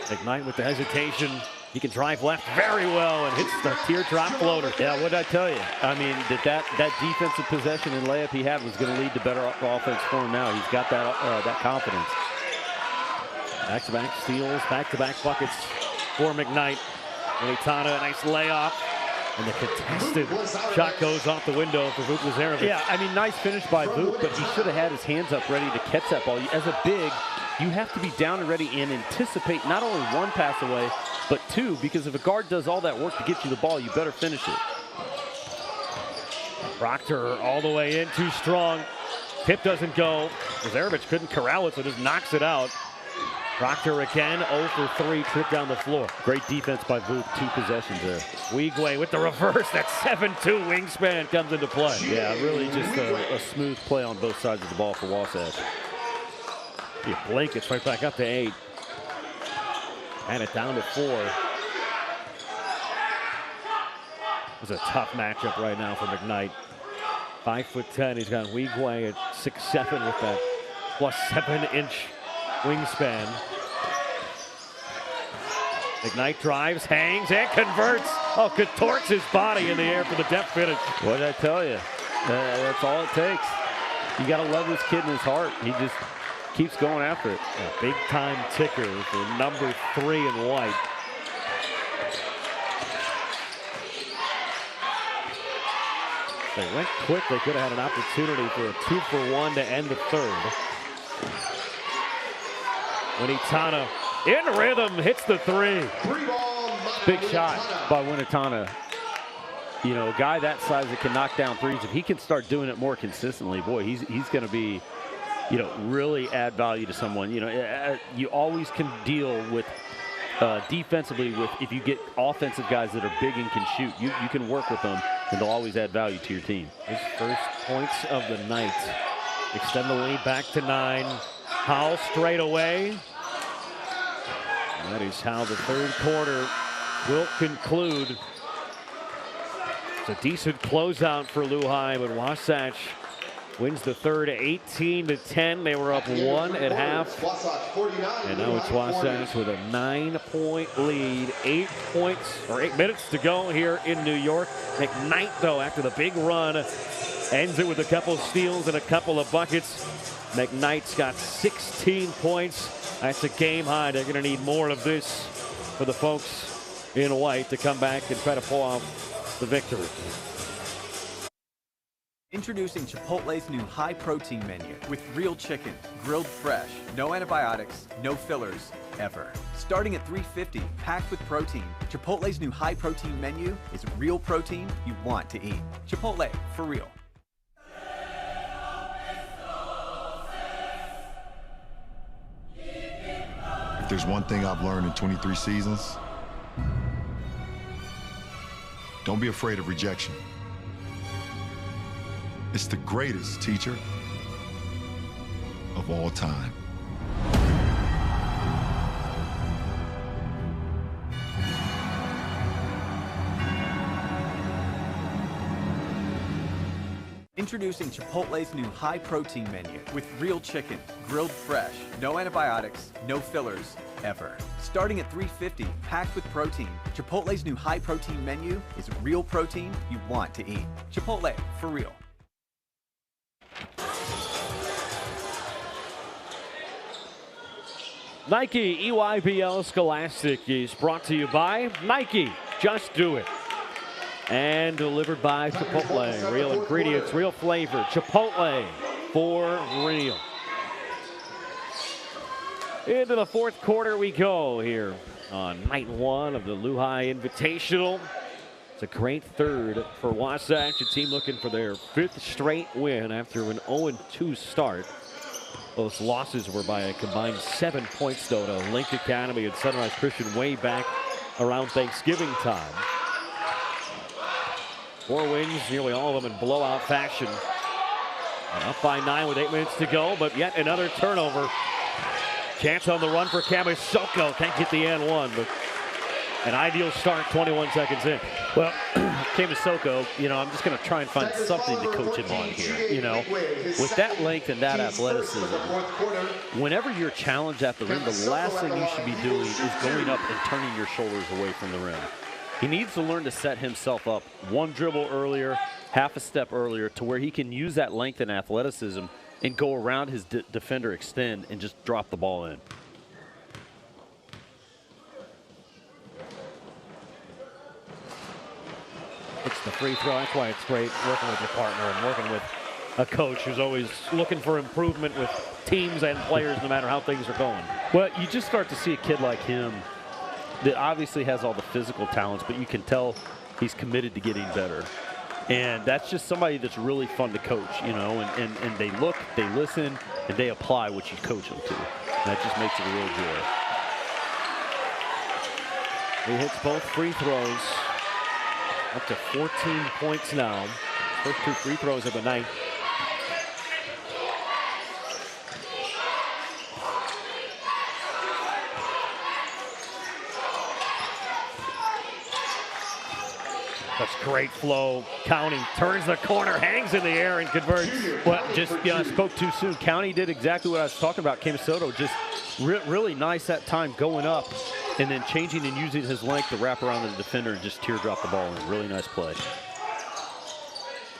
McKnight with the hesitation. He can drive left very well and hits the teardrop floater. Yeah, what did I tell you? I mean, that defensive possession and layup he had was going to lead to better offense for him now. He's got that confidence. Back-to-back steals, back-to-back buckets for McKnight. Militana, a nice layup. And the contested shot goes off the window for Vuk Lazarevic. Yeah, I mean, nice finish by Vuk, but he should have had his hands up ready to catch that ball. As a big, you have to be down and ready and anticipate not only 1 pass away, but 2, because if a guard does all that work to get you the ball, you better finish it. Proctor all the way in, too strong. Tip doesn't go. Lazarevic couldn't corral it, so just knocks it out. Proctor again, 0 for 3, trip down the floor. Great defense by Vuk, 2 possessions there. Weigwe with the reverse, that 7'2" wingspan comes into play. Yeah, really just a smooth play on both sides of the ball for Wasatch. You blink, it's right back up to 8. And it down to 4. It's a tough matchup right now for McKnight. 5'10", he's got Weigwe at 6'7" with that plus 7-inch wingspan. McKnight drives, hangs, and converts. Oh, contorts his body in the air for the depth finish. What did I tell you? That's all it takes. You got to love this kid in his heart. He just keeps going after it. A big-time ticker for number 3 in white. They went quick. They could have had an opportunity for a 2-for-1 to end the third. Winitana in rhythm, hits the 3. Big shot by Winitana. You know, a guy that size that can knock down threes, if he can start doing it more consistently, boy, he's going to be, you know, really add value to someone. You know, you always can deal with defensively with if you get offensive guys that are big and can shoot. You can work with them, and they'll always add value to your team. His first points of the night. Extend the lead back to 9. Howell straight away. That is how the third quarter will conclude. It's a decent closeout for LuHi, but Wasatch wins the third 18-10. They were up 1 at half. And now it's Wasatch with a 9-point lead. 8 minutes to go here in New York. McKnight, though, after the big run, ends it with a couple steals and a couple of buckets. McKnight's got 16 points. That's a game high. They're going to need more of this for the folks in white to come back and try to pull off the victory. Introducing Chipotle's new high-protein menu with real chicken, grilled fresh, no antibiotics, no fillers, ever. Starting at $3.50, packed with protein, Chipotle's new high-protein menu is real protein you want to eat. Chipotle, for real. If there's one thing I've learned in 23 seasons, don't be afraid of rejection. It's the greatest teacher of all time. Introducing Chipotle's new high-protein menu with real chicken, grilled fresh, no antibiotics, no fillers, ever. Starting at $3.50, packed with protein, Chipotle's new high-protein menu is real protein you want to eat. Chipotle, for real. Nike EYBL Scholastic is brought to you by Nike. Just do it. And delivered by Chipotle. Real ingredients, real flavor. Chipotle, for real. Into the fourth quarter we go here on night 1 of the LuHi Invitational. It's a great third for Wasatch, a team looking for their 5th straight win after an 0-2 start. Those losses were by a combined 7 points, though, to Link Academy and Sunrise Christian way back around Thanksgiving time. 4 wins, nearly all of them in blowout fashion. And up by 9 with 8 minutes to go, but yet another turnover. Chance on the run for Camisoko. Can't get the and one, but an ideal start 21 seconds in. Well, Camisoko, you know, I'm just going to try and find something to coach him on here. You know, with that length and that athleticism, whenever you're challenged at the rim, the last thing you should be doing is going up and turning your shoulders away from the rim. He needs to learn to set himself up one dribble earlier, half a step earlier, to where he can use that length and athleticism and go around his defender, extend, and just drop the ball in. It's the free throw. That's why it's great working with your partner and working with a coach who's always looking for improvement with teams and players no matter how things are going. Well, you just start to see a kid like him that obviously has all the physical talents, but you can tell he's committed to getting better. And that's just somebody that's really fun to coach, you know, and they look, they listen, and they apply what you coach them to. And that just makes it a real joy. He hits both free throws. Up to 14 points now. First 2 free throws of the night. That's great flow. County turns the corner, hangs in the air, and converts. Well, just, you know, I spoke too soon. County did exactly what I was talking about. Camisoko just really nice that time going up and then changing and using his length to wrap around the defender and just teardrop the ball in. Really nice play.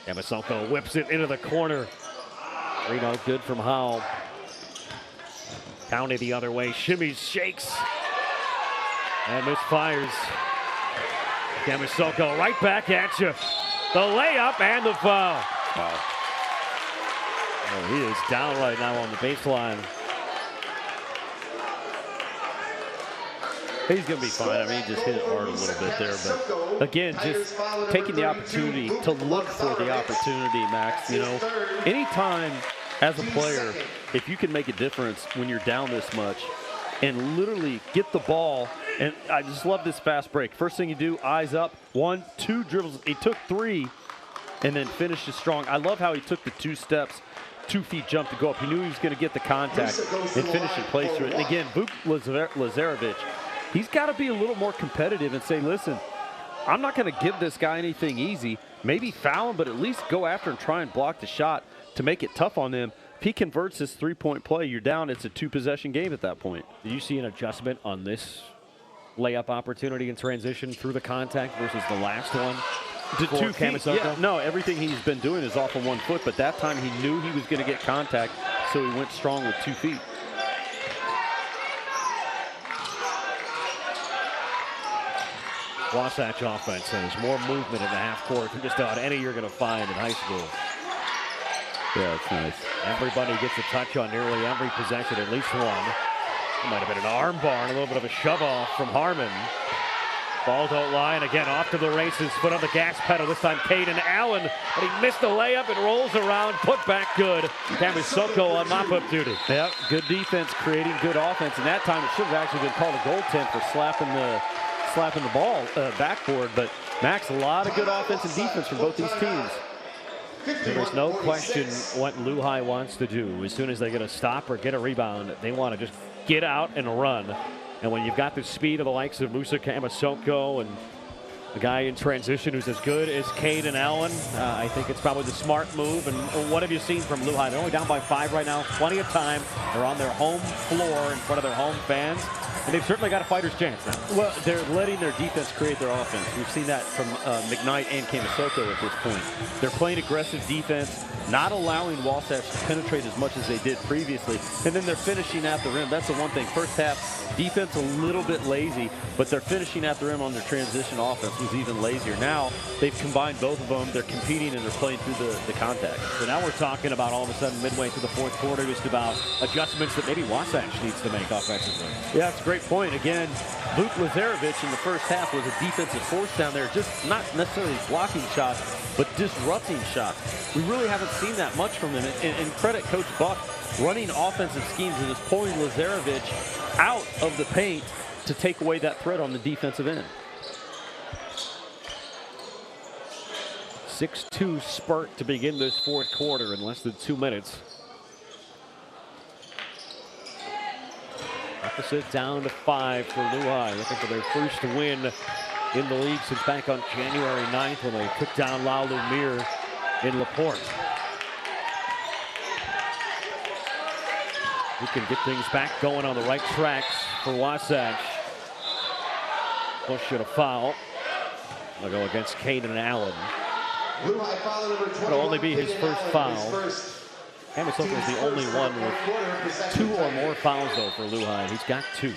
Yamasoko whips it into the corner. 3-0 good from Howell. County the other way. Shimmies, shakes, and misfires. Yamasoko right back at you. The layup and the foul. Wow. Oh, he is down right now on the baseline. He's going to be fine. I mean, he just hit it hard a little bit there. But, again, just taking the opportunity to look for the opportunity, Max. You know, anytime as a player, if you can make a difference when you're down this much and literally get the ball, and I just love this fast break. First thing you do, eyes up, 1, 2 dribbles. He took 3 and then finishes strong. I love how he took the 2 steps, 2 feet jump to go up. He knew he was going to get the contact and finish in place through it. And again, Vuk Lazarevic, he's got to be a little more competitive and say, listen, I'm not going to give this guy anything easy. Maybe foul him, but at least go after and try and block the shot to make it tough on them. If he converts this 3-point play, you're down. It's a 2-possession game at that point. Did you see an adjustment on this layup opportunity in transition through the contact versus the last one? The 2 feet, yeah, no, everything he's been doing is off of 1 foot, but that time he knew he was going to get contact, so he went strong with 2 feet. Wasatch offense has more movement in the half court than just about any you're going to find in high school. Yeah, it's nice. Everybody gets a touch on nearly every possession, at least one. It might have been an arm bar and a little bit of a shove off from Harmon. Ball don't lie, and again off to the races. Foot on the gas pedal. This time Caden Allen, but he missed the layup. It rolls around, put back good. Yamasoko on mop-up duty. Yep, good defense, creating good offense, and that time it should have actually been called a goaltend for slapping the ball backboard. But Max, a lot of good offense and defense from both these teams. There's no question what LuHi wants to do. As soon as they get a stop or get a rebound, they want to just get out and run. And when you've got the speed of the likes of Musa Yamasoko and the guy in transition who's as good as Caden Allen, I think it's probably the smart move. And what have you seen from LuHi? They're only down by 5 right now. Plenty of time. They're on their home floor in front of their home fans. And they've certainly got a fighter's chance now. Well, they're letting their defense create their offense. We've seen that from McKnight and Yamasoko at this point. They're playing aggressive defense, not allowing Wasatch to penetrate as much as they did previously. And then they're finishing at the rim. That's the one thing. First half, defense a little bit lazy, but they're finishing at the rim on their transition offense was even lazier. Now they've combined both of them. They're competing and they're playing through the contact. So now we're talking about all of a sudden midway through the fourth quarter just about adjustments that maybe Wasatch needs to make offensively. Yeah, that's a great point. Again, Vuk Lazarevic in the first half was a defensive force down there, just not necessarily blocking shots, but disrupting shots. We really haven't seen that much from him. And credit Coach Buck running offensive schemes and just pulling Lazarevic out of the paint to take away that threat on the defensive end. 6-2 spurt to begin this fourth quarter in less than 2 minutes. Deficit down to 5 for LuHi, looking for their first win in the league since back on January 9th when they took down La Lumiere in LaPorte. We can get things back going on the right tracks for Wasatch. Push and a foul. They'll go against Caden Allen. It'll only be his first foul. Yamasoko is the only one with 2 or more fouls, though, for LuHi. He's got 2.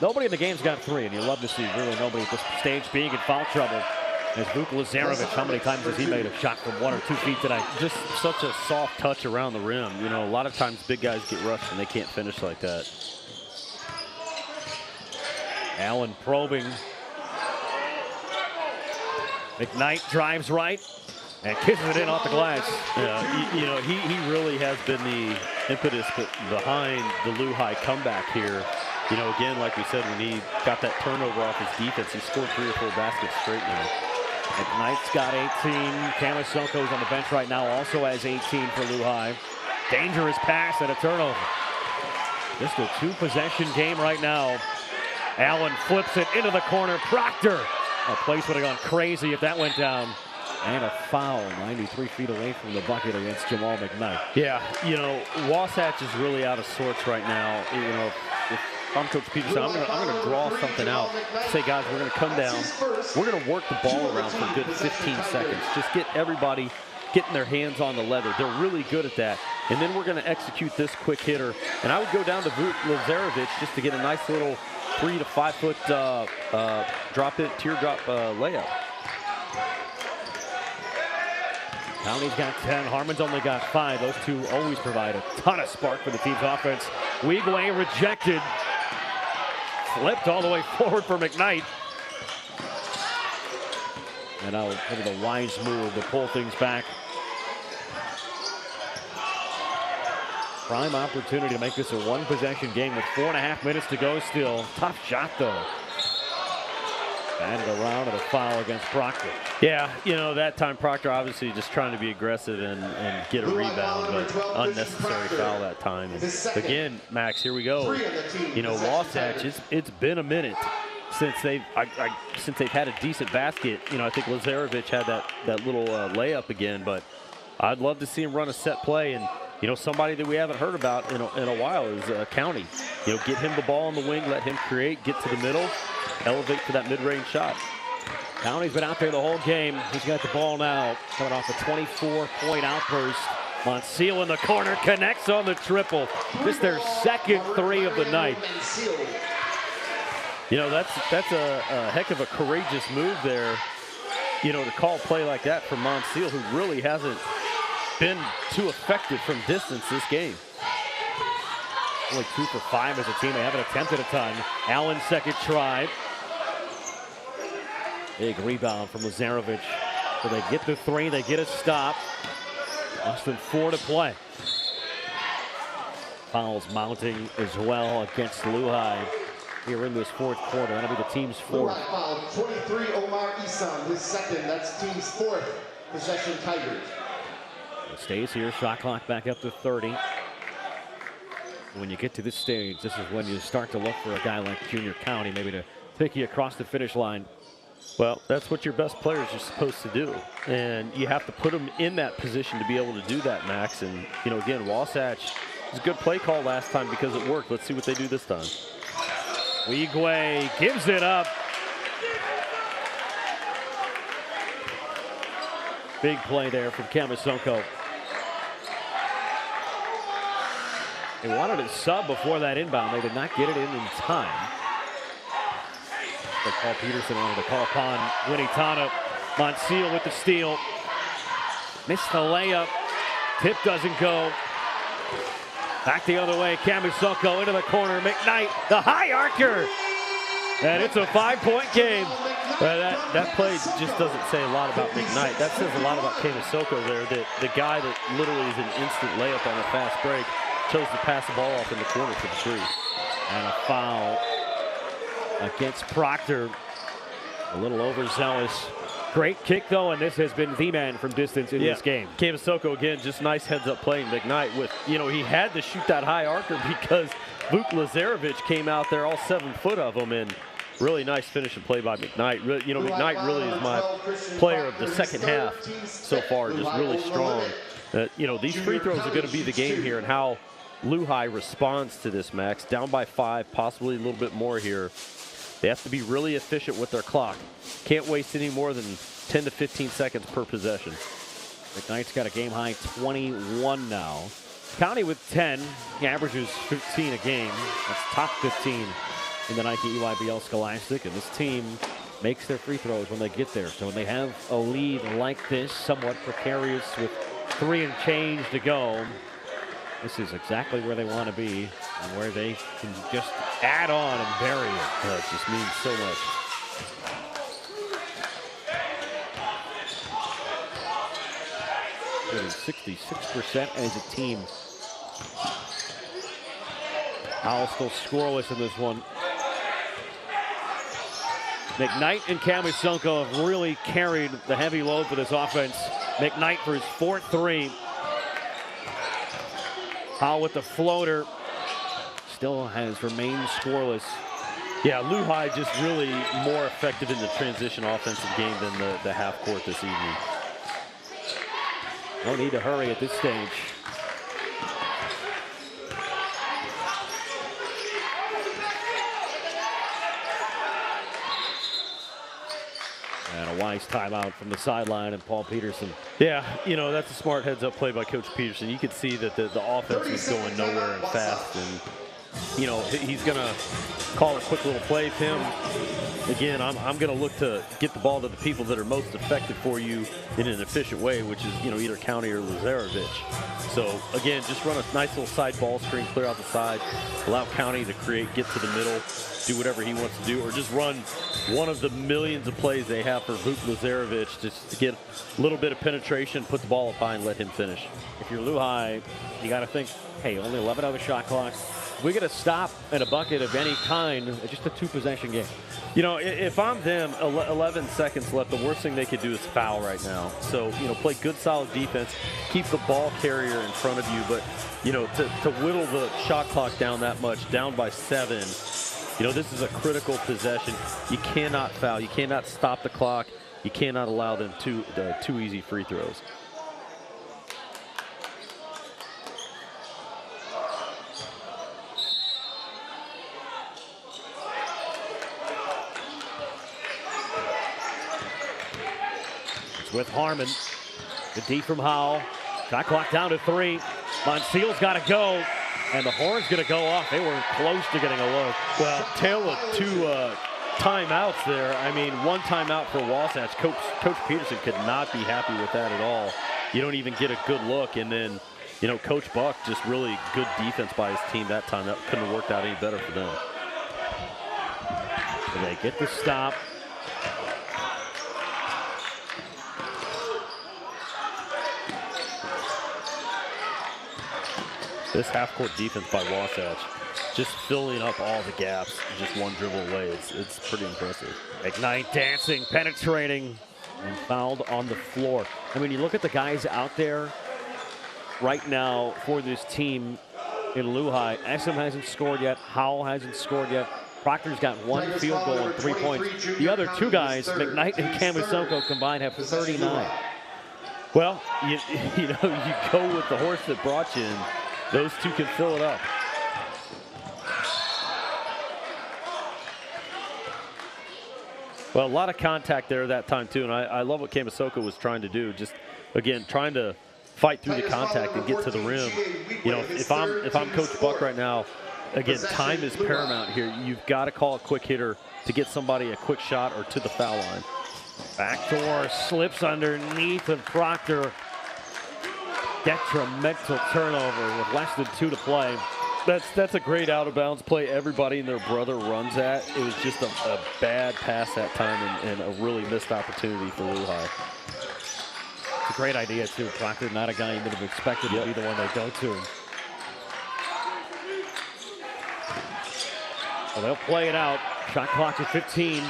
Nobody in the game's got 3, and you love to see really nobody at this stage being in foul trouble. As Vuk Lazarevic, how many times has he made a shot from 1 or 2 feet tonight? Just such a soft touch around the rim. You know, a lot of times big guys get rushed and they can't finish like that. Allen probing. McKnight drives right and kisses it in off the glass. Yeah, you know, he really has been the impetus behind the LuHi comeback here. You know, again, like we said, when he got that turnover off his defense, he scored 3 or 4 baskets straight now. McKnight's got 18. Yamasoko's on the bench right now, also has 18 for LuHi. Dangerous pass and a turnover. Just a 2-possession game right now. Allen flips it into the corner. Proctor. A place would have gone crazy if that went down. And a foul 93 feet away from the bucket against Jamal McKnight. Yeah, you know, Wasatch is really out of sorts right now. You know, if I'm Coach Peterson, I'm gonna draw something out. Say, guys, we're gonna come down. We're gonna work the ball around for a good 15 seconds. Just get everybody getting their hands on the leather. They're really good at that. And then we're gonna execute this quick hitter. And I would go down to Lazarevic just to get a nice little 3 to 5 foot teardrop layup. County's got 10. Harmon's only got 5. Those two always provide a ton of spark for the team's offense. Weigway rejected. Flipped all the way forward for McKnight. And now kind of the wise move to pull things back. Prime opportunity to make this a one-possession game with 4.5 minutes to go still. Tough shot, though. Batted around and a foul against Proctor. Yeah, you know, that time Proctor obviously just trying to be aggressive and get a rebound, but unnecessary foul that time. And again, Max, here we go. You know, Wasatch, it's been a minute since they've had a decent basket. You know, I think Lazarevic had that little layup again, but I'd love to see him run a set play. And you know, somebody that we haven't heard about in a while is County. You know, get him the ball on the wing, let him create, get to the middle, elevate for that mid-range shot. County's been out there the whole game. He's got the ball now, coming off a 24-point outburst. Monsieur in the corner, connects on the triple. Just their second 3 of the night. You know, that's a heck of a courageous move there, you know, to call a play like that from Monsieur, who really hasn't been too effective from distance this game. Only 2 for 5 as a team. They haven't attempted a ton. Allen's second try. Big rebound from Lazarevic. So they get the 3, they get a stop. Less than 4 to play. Fouls mounting as well against LuHi here in this 4th quarter. That'll be the team's 4th. LuHi fouled 23, Omar Isan, his 2nd. That's team's 4th possession Tigers. It stays here, shot clock back up to 30. When you get to this stage, this is when you start to look for a guy like Junior County, maybe to take you across the finish line. Well, that's what your best players are supposed to do. And you have to put them in that position to be able to do that, Max. And, you know, again, Wasatch was a good play call last time because it worked. Let's see what they do this time. Weigway gives it up. Big play there from Camisoko. They wanted a sub before that inbound. They did not get it in time. But Paul Peterson wanted to call upon Winitana. Monsieur with the steal. Missed the layup. Tip doesn't go. Back the other way. Camisoko into the corner. McKnight, the high archer. And it's a 5-point game. That play just doesn't say a lot about McKnight. That says a lot about Camisoko there. That the guy that literally is an instant layup on a fast break chose to pass the ball off in the corner for the 3. And a foul against Proctor. A little overzealous. Great kick, though, and this has been the man from distance in this game. Camisoko, again, just nice heads-up playing McKnight with, you know, he had to shoot that high archer because Luke Lazarevic came out there all 7 foot of him, and really nice finish and play by McKnight. You know, McKnight really is my player of the second half so far, just really strong. You know, these free throws are going to be the game here, and how LuHi responds to this, Max. Down by 5, possibly a little bit more here. They have to be really efficient with their clock. Can't waste any more than 10 to 15 seconds per possession. McKnight's got a game-high 21 now. County with 10. He averages 15 a game. That's top 15 in the Nike EYBL Scholastic. And this team makes their free throws when they get there. So when they have a lead like this, somewhat precarious with 3 and change to go, this is exactly where they want to be and where they can just add on and bury it. That just means so much. Shooting 66% as a team. Howell still scoreless in this one. McKnight and Camisoko have really carried the heavy load for this offense. McKnight for his 4th 3. Howell with the floater. Still has remained scoreless. Yeah, LuHi just really more effective in the transition offensive game than the half court this evening. No need to hurry at this stage. wise timeout from the sideline and Paul Peterson. Yeah, you know, that's a smart heads-up play by Coach Peterson. You could see that the offense was going nowhere and fast, and, you know, he's going to call a quick little play for him. Again, I'm going to look to get the ball to the people that are most effective for you in an efficient way, which is, you know, either County or Lazarevich. So, again, just run a nice little side ball screen, clear out the side, allow County to create, get to the middle, do whatever he wants to do, or just run one of the millions of plays they have for Vuk Lazarevich just to get a little bit of penetration, put the ball up high, and let him finish. If you're LuHi, you got to think, hey, only 11 hour shot clock. We get a stop and a bucket of any kind, just a 2-possession game. You know, if I'm them, 11 seconds left, the worst thing they could do is foul right now. So, you know, play good, solid defense, keep the ball carrier in front of you. But, you know, to whittle the shot clock down that much, down by 7, you know, this is a critical possession. You cannot foul. You cannot stop the clock. You cannot allow them two easy free throws. With Harmon, the D from Howell. Shot clock down to 3. Monseal's got to go, and the horn's going to go off. They were close to getting a look. Well, tail of 2 timeouts there. I mean, 1 timeout for Wasatch. Coach Peterson could not be happy with that at all. You don't even get a good look, and then, you know, Coach Buck just really good defense by his team that time. That couldn't have worked out any better for them. So they get the stop. This half-court defense by Wasatch, just filling up all the gaps, just one dribble away. It's pretty impressive. McKnight dancing, penetrating, and fouled on the floor. I mean, you look at the guys out there right now for this team in LuHi. SM hasn't scored yet. Howell hasn't scored yet. Proctor's got 1 field goal and 3 points. The other 2 guys, McKnight and Camisoko combined, have 39. Well, you know, you go with the horse that brought you in. Those 2 can fill it up. Well, a lot of contact there that time, too, and I love what Camisoko was trying to do. Just, again, trying to fight through the contact and get to the rim. You know, if I'm Coach Buck right now, again, time is paramount here. You've got to call a quick hitter to get somebody a quick shot or to the foul line. Backdoor slips underneath of Proctor. Detrimental turnover with less than 2 to play. That's a great out-of-bounds play. Everybody and their brother runs at. It was just a bad pass that time and a really missed opportunity for LuHi. It's a great idea, too. Proctor, not a guy you would have expected to be the one they go to. Well, they'll play it out. Shot clock at 15.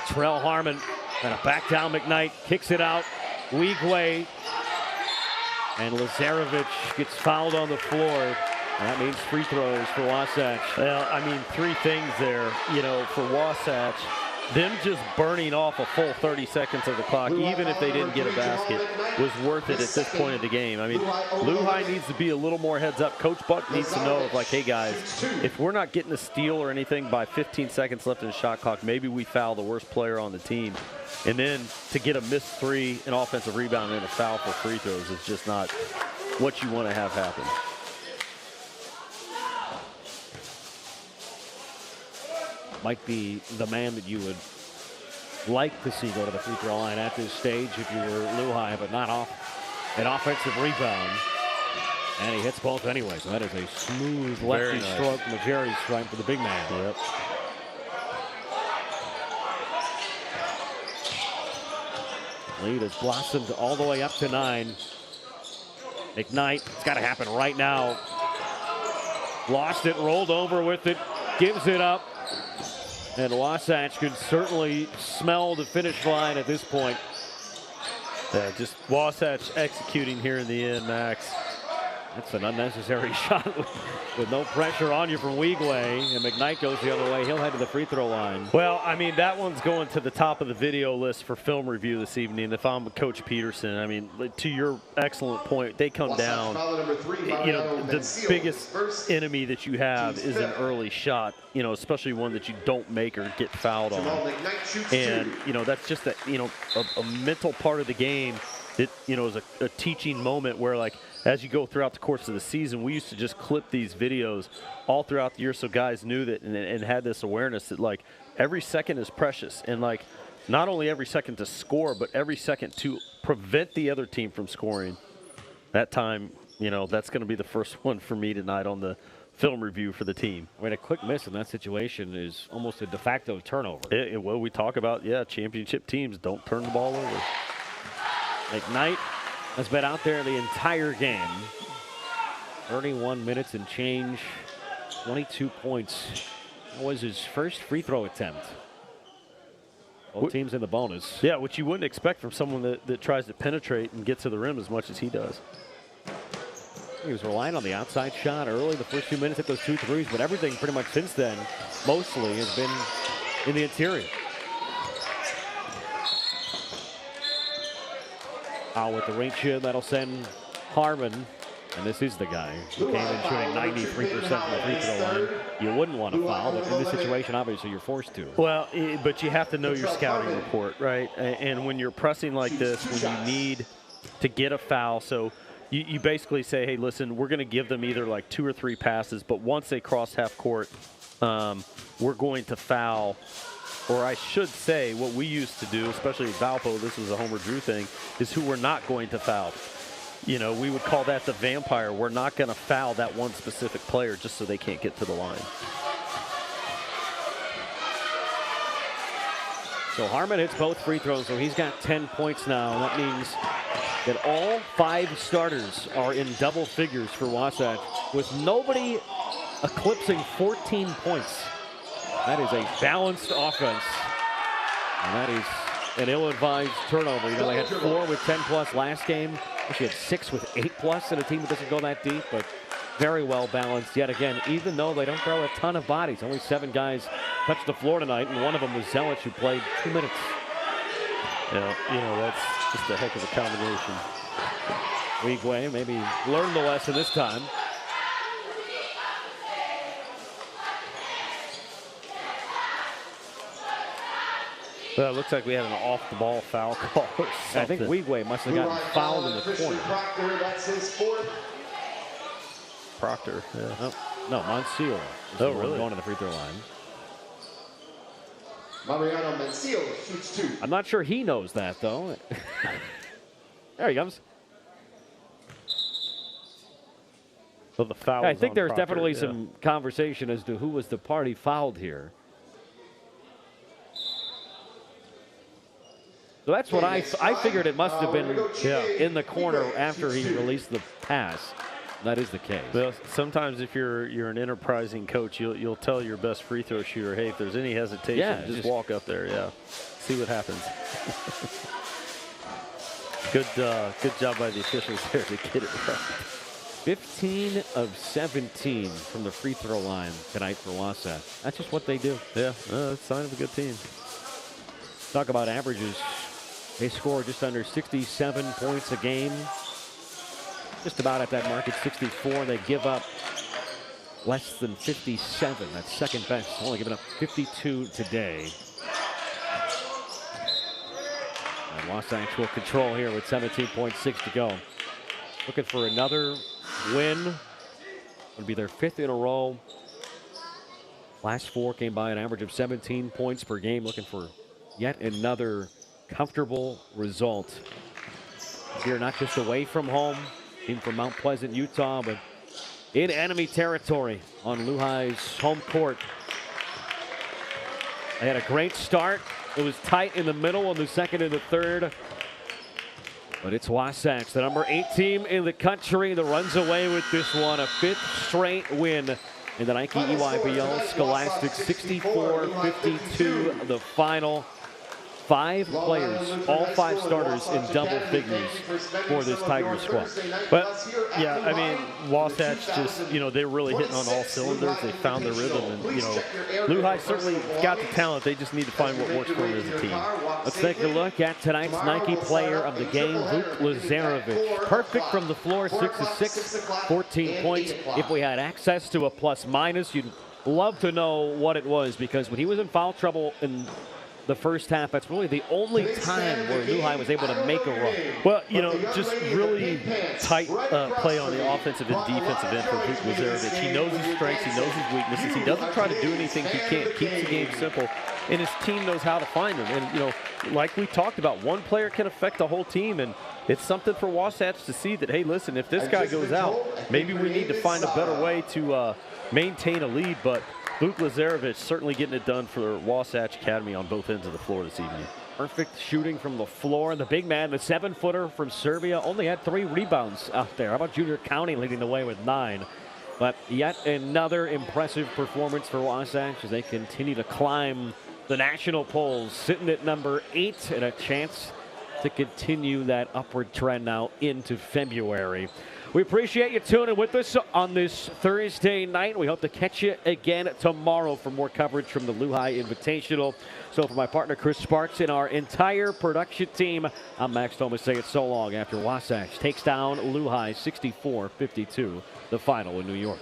Terrell Harmon and a back down McKnight kicks it out. Weigway and Lazarevich gets fouled on the floor. And that means free throws for Wasatch. Well, I mean, 3 things there, you know, for Wasatch. Them just burning off a full 30 seconds of the clock, even if they didn't get a basket, was worth it at this point of the game. I mean, LuHi needs to be a little more heads up. Coach Buck needs to know, like, hey, guys, if we're not getting a steal or anything by 15 seconds left in the shot clock, maybe we foul the worst player on the team. And then to get a missed 3, an offensive rebound, and a foul for free throws is just not what you want to have happen. Might be the man that you would like to see go to the free throw line at this stage if you were LuHi, but not off an offensive rebound. And he hits both anyway, so that is a smooth lefty stroke from the Jerry stripe for the big man. Yep. Lead has blossomed all the way up to 9. McKnight, it's got to happen right now. Lost it, rolled over with it, gives it up. And Wasatch could certainly smell the finish line at this point. Yeah, just Wasatch executing here in the end, Max. That's an unnecessary shot with no pressure on you from Weigway, and McKnight goes the other way. He'll head to the free throw line. Well, I mean, that one's going to the top of the video list for film review this evening. If I'm Coach Peterson, I mean, to your excellent point, they come down. You know, the biggest enemy that you have is an early shot, you know, especially one that you don't make or get fouled on. And, you know, that's just a mental part of the game that, you know, is a teaching moment where, like, as you go throughout the course of the season, we used to just clip these videos all throughout the year so guys knew that and had this awareness that, like, every second is precious. And, like, not only every second to score, but every second to prevent the other team from scoring. That time, you know, that's going to be the first one for me tonight on the film review for the team. I mean, a quick miss in that situation is almost a de facto turnover. Well, we talk about, championship teams don't turn the ball over. McKnight has been out there the entire game. 31 minutes and change, 22 points. That was his first free throw attempt. Both teams in the bonus. Yeah, which you wouldn't expect from someone that tries to penetrate and get to the rim as much as he does. He was relying on the outside shot early, the first few minutes, hit those 2 threes, but everything pretty much since then, mostly, has been in the interior. With the reach in, that'll send Harmon, and this is the guy who came in shooting 93% from the free throw line. You wouldn't want to foul, but in this situation, obviously, you're forced to. Well, but you have to know your scouting report, right? And when you're pressing like this, when you need to get a foul, so you basically say, hey, listen, we're going to give them either like 2 or 3 passes, but once they cross half court, we're going to foul. Or I should say, what we used to do, especially at Valpo, this was a Homer Drew thing, is who we're not going to foul. You know, we would call that the vampire. We're not going to foul that one specific player just so they can't get to the line. So Harmon hits both free throws, so he's got 10 points now. And that means that all 5 starters are in double figures for Wasatch, with nobody eclipsing 14 points. That is a balanced offense, and that is an ill-advised turnover. You know, they had 4 with 10-plus last game. She had 6 with 8-plus in a team that doesn't go that deep, but very well balanced yet again, even though they don't throw a ton of bodies. Only 7 guys touched the floor tonight, and one of them was Zelich, who played 2 minutes. Yeah, you know, that's just a heck of a combination. Weigway maybe learned the lesson this time. Well, it looks like we had an off-the-ball foul call or something. I think Weigway must have gotten fouled in the corner. Proctor, that's his 4th. Proctor, yeah. Oh, no, Monsieur. Oh, really? Going to the free throw line. Mariano Mencillo shoots 2. I'm not sure he knows that, though. There he comes. So the foul. I think there's Proctor, definitely some conversation as to who was the party fouled here. So that's what I figured it must have been in the corner after he released the pass. That is the case. Well, sometimes if you're an enterprising coach, you'll tell your best free throw shooter, hey, if there's any hesitation, just walk up there, see what happens. Good job by the officials there to get it right. 15 of 17 from the free throw line tonight for Wasatch. That's just what they do. Yeah, that's a sign of a good team. Talk about averages. They score just under 67 points a game. Just about at that mark at 64. They give up less than 57. That's second best. Only giving up 52 today. And Wasatch will control here with 17.6 to go. Looking for another win. It'll be their 5th in a row. Last 4 came by an average of 17 points per game. Looking for yet another comfortable result. Here, not just away from home, team from Mount Pleasant, Utah, but in enemy territory on LuHi's home court. They had a great start. It was tight in the middle on the second and the third. But it's Wasatch, the number 8 team in the country, that runs away with this one. A 5th straight win in the Nike EYBL Scholastic. 64-52 the final. 5 players, all 5 starters in double figures for this Tigers squad. But, yeah, I mean, Wasatch just, they're really hitting on all cylinders. They found their rhythm. And, LuHi certainly got the talent. They just need to find what works for them as a team. Let's take a look at tonight's Nike player of the game, Luke. Perfect from the floor, 6 of 6, 14 points. If we had access to a plus-minus, you'd love to know what it was, because when he was in foul trouble in the first half, that's really the only time where LuHi was able to make a run. Well, just really tight play on the offensive and defensive end for Crusaders. He knows his strengths, he knows his weaknesses. He doesn't try to do anything he can't. Keeps the game simple, and his team knows how to find them. And, like we talked about, one player can affect the whole team, and it's something for Wasatch to see that, hey, listen, if this guy goes out, maybe we need to find a better way to maintain a lead. But Luke Lazarevich certainly getting it done for Wasatch Academy on both ends of the floor this evening. Perfect shooting from the floor. The big man, the 7-footer from Serbia, only had 3 rebounds out there. How about Junior County leading the way with 9? But yet another impressive performance for Wasatch as they continue to climb the national polls, sitting at number 8 and a chance to continue that upward trend now into February. We appreciate you tuning with us on this Thursday night. We hope to catch you again tomorrow for more coverage from the LuHi Invitational. So for my partner Chris Sparks and our entire production team, I'm Max Thomas saying it so long after Wasatch takes down LuHi 64-52, the final in New York.